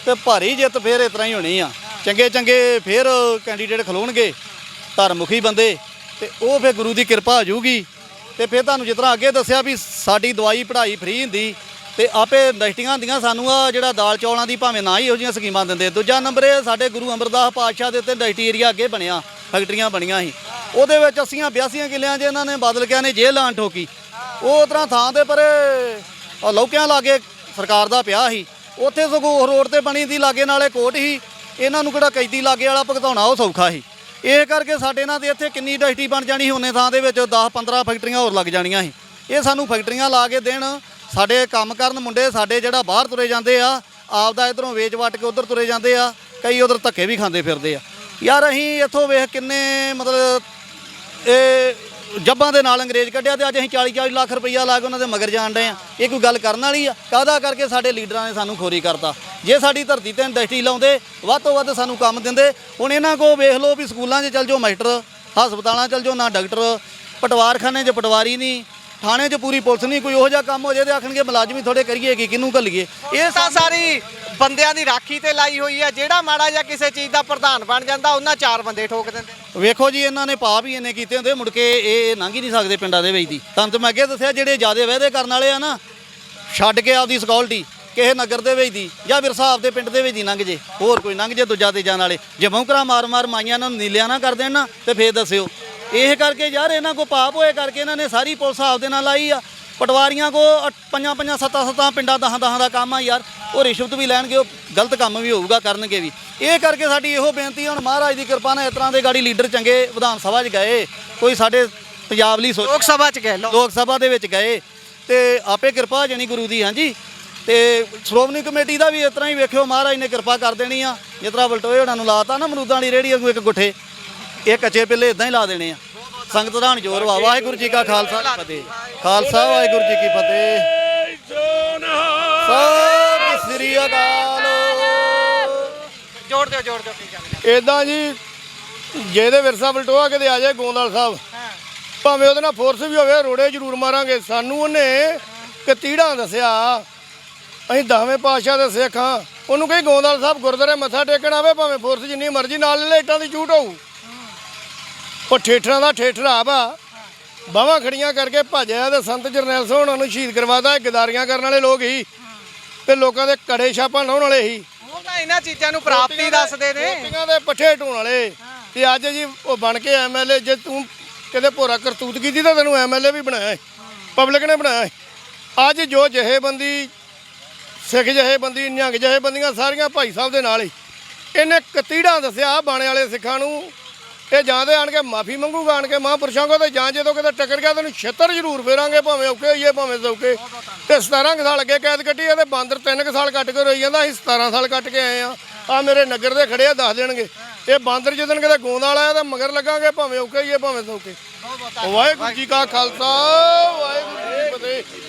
ਤੇ ਭਾਰੀ ਜਿੱਤ ਫੇਰ ਇਸ ਤਰ੍ਹਾਂ ਹੀ ਹੋਣੀ ਆ। ਚੰਗੇ ਫੇਰ ਕੈਂਡੀਡੇਟ ਖਲੋਣਗੇ ਧਰਮੁਖੀ ਬੰਦੇ, ਤੇ ਉਹ ਫੇਰ ਗੁਰੂ ਦੀ ਕਿਰਪਾ ਹੋ ਜਾਊਗੀ। ਤੇ ਫਿਰ ਤੁਹਾਨੂੰ ਜਿਸ ਤਰ੍ਹਾਂ ਅੱਗੇ ਦੱਸਿਆ ਵੀ ਸਾਡੀ ਦਵਾਈ ਪੜ੍ਹਾਈ ਫ੍ਰੀ ਹੁੰਦੀ ਤੇ ਆਪੇ ਇੰਡਸਟਰੀਆਂ ਹੁੰਦੀਆਂ ਸਾਨੂੰ ਆ ਜਿਹੜਾ ਦਾਲ ਚੌਲਾਂ ਦੀ ਭਾਵੇਂ ਨਾ ਹੀ ਇਹੋ ਜਿਹੀਆਂ ਸਕੀਮਾਂ ਦਿੰਦੇ। ਦੂਜਾ ਨੰਬਰ ਇਹ ਸਾਡੇ ਗੁਰੂ ਅਮਰਦਾਸ ਪਾਤਸ਼ਾਹ ਦੇ ਉੱਤੇ ਇੰਡਸਟਰੀ ਏਰੀਆ ਅੱਗੇ ਬਣਿਆ, ਫੈਕਟਰੀਆਂ ਬਣੀਆਂ ਸੀ। ਉਹਦੇ ਵਿੱਚ 80-82 ਕਿੱਲਿਆਂ 'ਚ ਇਹਨਾਂ ਨੇ ਬਾਦਲ ਕਿਆਂ ਨੇ ਜੇਲ੍ਹ ਲਾਣ ਠੋਕੀ। ਉਹ ਤਰ੍ਹਾਂ ਥਾਂ ਦੇ ਪਰੇ ਲੌਕਿਆਂ ਲਾਗੇ ਸਰਕਾਰ ਦਾ ਪਿਆ ਸੀ, ਉੱਥੇ ਸਗੋਂ ਰੋਡ ਤੇ ਬਣੀ ਦੀ ਲਾਗੇ ਨਾਲੇ ਕੋਰਟ ਸੀ। ਇਹਨਾਂ ਨੂੰ ਕਿਹੜਾ ਕੈਦੀ ਲਾਗੇ ਵਾਲਾ ਭੁਗਤਾਉਣਾ ਉਹ ਸੌਖਾ ਸੀ। ਇਹ ਕਰਕੇ ਸਾਡੇ ਨਾਲ ਤੇ ਇੱਥੇ ਕਿੰਨੀ ਇੰਡਸਟਰੀ ਬਣ ਜਾਣੀ ਸੀ, ਉਹਨੇ ਥਾਂ ਦੇ ਵਿੱਚ 10-15 ਫੈਕਟਰੀਆਂ ਹੋਰ ਲੱਗ ਜਾਣੀਆਂ ਸੀ। ਇਹ ਸਾਨੂੰ ਫੈਕਟਰੀਆਂ ਲਾ ਕੇ ਦੇਣ, ਸਾਡੇ ਕੰਮ ਕਰਨ ਮੁੰਡੇ ਸਾਡੇ ਜਿਹੜਾ ਬਾਹਰ ਤੁਰੇ ਜਾਂਦੇ ਆ, ਆਪਦਾ ਇਧਰੋਂ ਵੇਚ ਵਟ ਕੇ ਉਧਰ ਤੁਰੇ ਜਾਂਦੇ ਆ, ਕਈ ਉਧਰ ਧੱਕੇ ਵੀ ਖਾਂਦੇ ਫਿਰਦੇ ਆ। ਯਾਰ ਅਸੀਂ ਇੱਥੋਂ ਵੇਖ ਕਿੰਨੇ ਮਤਲਬ ਇਹ ਜੱਬਾਂ ਦੇ ਨਾਲ ਅੰਗਰੇਜ਼ ਕੱਢਿਆ ਤੇ ਅੱਜ ਅਸੀਂ 40-40 ਲੱਖ ਰੁਪਈਆ ਲਾ ਕੇ ਉਹਨਾਂ ਦੇ ਮਗਰ ਜਾਣ ਰਹੇ ਆ। ਇਹ ਕੋਈ ਗੱਲ ਕਰਨ ਵਾਲੀ ਆ? ਕਾਹਦਾ ਕਰਕੇ ਸਾਡੇ ਲੀਡਰਾਂ ਨੇ ਸਾਨੂੰ ਖੋਰੀ ਕਰਤਾ। ਜੇ ਸਾਡੀ ਧਰਤੀ ਤੇ ਇੰਡਸਟਰੀ ਲਾਉਂਦੇ, ਵੱਧ ਤੋਂ ਵੱਧ ਸਾਨੂੰ ਕੰਮ ਦਿੰਦੇ। ਹੁਣ ਇਹਨਾਂ ਕੋਲ ਵੇਖ ਲਓ ਵੀ ਸਕੂਲਾਂ 'ਚ ਚੱਲ ਜਾਓ ਮਾਸਟਰ, ਹਸਪਤਾਲਾਂ ਚੱਲ ਜਾਓ ਨਾ ਡਾਕਟਰ, ਪਟਵਾਰਖਾਨੇ 'ਚ ਪਟਵਾਰੀ ਨਹੀਂ, ਥਾਣੇ 'ਚ ਪੂਰੀ ਪੁਲਿਸ ਨਹੀਂ। ਕੋਈ ਉਹੋ ਜਿਹਾ ਕੰਮ ਹੋ ਜੇ ਤੇ ਆਖਣਗੇ ਮੁਲਾਜ਼ਮੀ ਥੋੜੇ ਕਰੀਏ ਕਿ ਕਿਹਨੂੰ ਘੱਲੀਏ। ਇਹ ਤਾਂ ਸਾਰੀ ਬੰਦਿਆਂ ਦੀ ਰਾਖੀ ਤੇ ਲਾਈ ਹੋਈ ਹੈ। ਜਿਹੜਾ ਮਾੜਾ ਜਾਂ ਕਿਸੇ ਚੀਜ਼ ਦਾ ਪ੍ਰਧਾਨ ਬਣ ਜਾਂਦਾ, ਉਹਨਾਂ 4 ਬੰਦੇ ਠੋਕ ਦਿੰਦੇ। ਵੇਖੋ ਜੀ, ਇਹਨਾਂ ਨੇ ਪਾਪ ਹੀ ਇੰਨੇ ਕੀਤੇ ਹੁੰਦੇ, ਮੁੜ ਕੇ ਇਹ ਲੰਘ ਹੀ ਨਹੀਂ ਸਕਦੇ ਪਿੰਡਾਂ ਦੇ ਵਿੱਚ ਦੀ। ਤੁਹਾਨੂੰ ਤਾਂ ਮੈਂ ਅੱਗੇ ਦੱਸਿਆ, ਜਿਹੜੇ ਜ਼ਿਆਦਾ ਵਾਅਦੇ ਕਰਨ ਵਾਲੇ ਆ ਨਾ, ਛੱਡ ਕੇ ਆਪਦੀ ਸਿਕਿਉਰਿਟੀ ਕਿਸੇ ਨਗਰ ਦੇ ਵਿੱਚ ਦੀ ਜਾਂ ਵਿਰਸਾ ਆਪਦੇ ਪਿੰਡ ਦੇ ਵਿੱਚ ਦੀ ਲੰਘ ਜੇ, ਹੋਰ ਕੋਈ ਲੰਘ ਜੇ ਦੂਜਾ ਤੇ ਜਾਣ ਵਾਲੇ। ਜੇ ਮੌਕਰਾ ਮਾਰ ਮਾਈਆਂ ਨੂੰ ਨੀਲਿਆ ਨਾ ਕਰ ਦੇਣ ਨਾ ਤੇ ਫੇਰ ਦੱਸਿਓ। ਇਹ ਕਰਕੇ ਯਾਰ ਇਹਨਾਂ ਕੋ ਪਾਪ ਹੋਏ ਕਰਕੇ ਇਹਨਾਂ ਨੇ ਸਾਰੀ ਪੁਲਿਸ ਆਪਦੇ ਨਾਲ ਲਾਈ ਆ। ਪਟਵਾਰੀਆਂ ਕੋ 5-5 7-7 ਪਿੰਡਾਂ 10-10 ਦਾ ਕੰਮ ਆ ਯਾਰ। ਉਹ ਰਿਸ਼ਵਤ ਵੀ ਲੈਣਗੇ, ਉਹ ਗਲਤ ਕੰਮ ਵੀ ਹੋਊਗਾ, ਕਰਨਗੇ ਵੀ। ਇਹ ਕਰਕੇ ਸਾਡੀ ਇਹੋ ਬੇਨਤੀ, ਹੁਣ ਮਹਾਰਾਜ ਦੀ ਕਿਰਪਾ ਨਾਲ ਇਸ ਤਰ੍ਹਾਂ ਦੇ ਗਾੜੀ ਲੀਡਰ ਚੰਗੇ ਵਿਧਾਨ ਸਭਾ 'ਚ ਗਏ, ਕੋਈ ਸਾਡੇ ਪੰਜਾਬ ਲਈ ਲੋਕ ਸਭਾ 'ਚ ਗਏ, ਲੋਕ ਸਭਾ ਦੇ ਵਿੱਚ ਗਏ ਤੇ ਆਪੇ ਕਿਰਪਾ ਹੋ ਜਾਣੀ ਗੁਰੂ ਦੀ। ਹਾਂਜੀ, ਤੇ ਸ਼੍ਰੋਮਣੀ ਕਮੇਟੀ ਦਾ ਵੀ ਇਸ ਤਰ੍ਹਾਂ ਹੀ ਵੇਖਿਓ, ਮਹਾਰਾਜ ਨੇ ਕਿਰਪਾ ਕਰ ਦੇਣੀ ਆ। ਜਿਸ ਤਰ੍ਹਾਂ ਬਲਟੋਏ ਉਹਨਾਂ ਨੂੰ ਲਾਤਾ ਨਾ ਮਰੂਦਾਂ ਦੀ ਰੇਹੜੀ ਵਾਂਗੂ ਇੱਕ ਗੁੱਠੇ, ਇਹ ਕੱਚੇ ਪਿੱਲੇ ਇਦਾਂ ਹੀ ਲਾ ਦੇਣੇ ਆ। ਸੰਗਤ ਦਾ ਜੋਰ ਵਾ। ਵਾਹਿਗੁਰੂ ਜੀ ਕਾ ਖਾਲਸਾ ਫਤਿਹ। ਖਾਲਸਾ ਵਾਹਿਗੁਰੂ ਜੀ ਕੀ ਫਤਿਹ। ਸਤਿ ਸ੍ਰੀ ਅਕਾਲ। ਜੋੜ ਦਿਓ ਇਦਾਂ ਜੀ, ਜਿਹਦੇ ਵਿਰਸਾ ਬਲਟੋਆ ਕਿਤੇ ਆ ਜਾਏ ਗੋਂਦਵਾਲ ਸਾਹਿਬ, ਭਾਵੇਂ ਉਹਦੇ ਨਾਲ ਫੋਰਸ ਵੀ ਹੋਵੇ, ਰੋੜੇ ਜ਼ਰੂਰ ਮਾਰਾਂਗੇ। ਸਾਨੂੰ ਉਹਨੇ ਕਤੀੜਾਂ ਦੱਸਿਆ ਅਸੀਂ 10ਵੇਂ ਪਾਤਸ਼ਾਹ ਦੇ ਸਿੱਖ ਹਾਂ, ਉਹਨੂੰ ਕਹੀ ਗੋਂਦਵਾਲ ਸਾਹਿਬ ਗੁਰਦੁਆਰੇ ਮੱਥਾ ਟੇਕਣ ਆਵੇ, ਭਾਵੇਂ ਫੋਰਸ ਜਿੰਨੀ ਮਰਜ਼ੀ ਨਾਲ ਲੈ ਇੱਟਾਂ ਦੀ ਝੂਠ ਹੋਊ। ਉਹ ਠੇਠਰਾਂ ਦਾ ਠੇਠਰਾ ਵਾ, ਬਾਹਾਂ ਖੜੀਆਂ ਕਰਕੇ ਭੱਜਿਆ ਤੇ ਸੰਤ ਜਰਨੈਲ ਸਿੰਘ ਉਹਨਾਂ ਨੂੰ ਸ਼ਹੀਦ ਕਰਵਾਤਾ। ਇਹ ਗਦਾਰੀਆਂ ਕਰਨ ਵਾਲੇ ਲੋਕ ਹੀ ਤੇ ਲੋਕਾਂ ਦੇ ਕੜੇ ਛਾਪਾਂ ਲਾਉਣ ਵਾਲੇ ਹੀ, ਉਹ ਤਾਂ ਇਹਨਾਂ ਚੀਜ਼ਾਂ ਨੂੰ ਪ੍ਰਾਪਤੀ ਦੱਸਦੇ ਨੇ। ਰੋਟੀਆਂ ਦੇ ਪੱਠੇ ਢੋਣ ਵਾਲੇ। ਤੇ ਅੱਜ ਜੀ ਉਹ ਬਣ ਕੇ ਐਮਐਲਏ, ਜੇ ਤੂੰ ਕਿਤੇ ਭੋਰਾ ਕਰਤੂਤ ਕੀਤੀ ਤਾਂ ਤੈਨੂੰ ਐਮਐਲਏ ਵੀ ਬਣਾਇਆ, ਪਬਲਿਕ ਨੇ ਬਣਾਇਆ। ਅੱਜ ਜੋ ਜਥੇਬੰਦੀ, ਸਿੱਖ ਜਥੇਬੰਦੀ, ਨਿਹੰਗ ਜਥੇਬੰਦੀਆਂ ਸਾਰੀਆਂ ਭਾਈ ਸਾਹਿਬ ਦੇ ਨਾਲ ਹੀ, ਇਹਨੇ ਕਤੀੜਾਂ ਦੱਸਿਆ ਬਾਣੇ ਵਾਲੇ ਸਿੱਖਾਂ ਨੂੰ। ਇਹ ਜਾਂ ਤੇ ਆਣ ਕੇ ਮਾਫੀ ਮੰਗੂਗਾ ਆਣ ਕੇ ਮਹਾਂਪੁਰਸ਼ਾਂ ਕੋਲ, ਤੇ ਜਾਂ ਜਦੋਂ ਕਿਤੇ ਟੱਕਰ ਗਿਆ ਤੈਨੂੰ ਛਿੱਤਰ ਜ਼ਰੂਰ ਫੇਰਾਂਗੇ, ਭਾਵੇਂ ਔਖੇ ਹੋਈਏ ਭਾਵੇਂ ਸੌਖੇ। ਤੇ 17 ਸਾਲ ਅੱਗੇ ਕੈਦ ਕੱਟੀ ਆ, ਤੇ ਬਾਂਦਰ 3 ਸਾਲ ਕੱਟ ਕੇ ਰੋਈ ਜਾਂਦਾ। ਅਸੀਂ 17 ਸਾਲ ਕੱਟ ਕੇ ਆਏ ਆ ਮੇਰੇ ਨਗਰ ਦੇ ਖੜੇ ਆ, ਦੱਸ ਦੇਣਗੇ। ਇਹ ਬਾਂਦਰ ਜਦੋਂ ਕਿਤੇ ਗੋਂਦਵਾਲ ਆਇਆ ਤਾਂ ਮਗਰ ਲੱਗਾਂਗੇ, ਭਾਵੇਂ ਔਖੇ ਹੋਈਏ ਭਾਵੇਂ ਸੌਖੇ। ਵਾਹਿਗੁਰੂ ਜੀ ਕਾ ਖਾਲਸਾ, ਵਾਹਿਗੁਰੂ ਜੀ ਕੀ ਫਤਿਹ।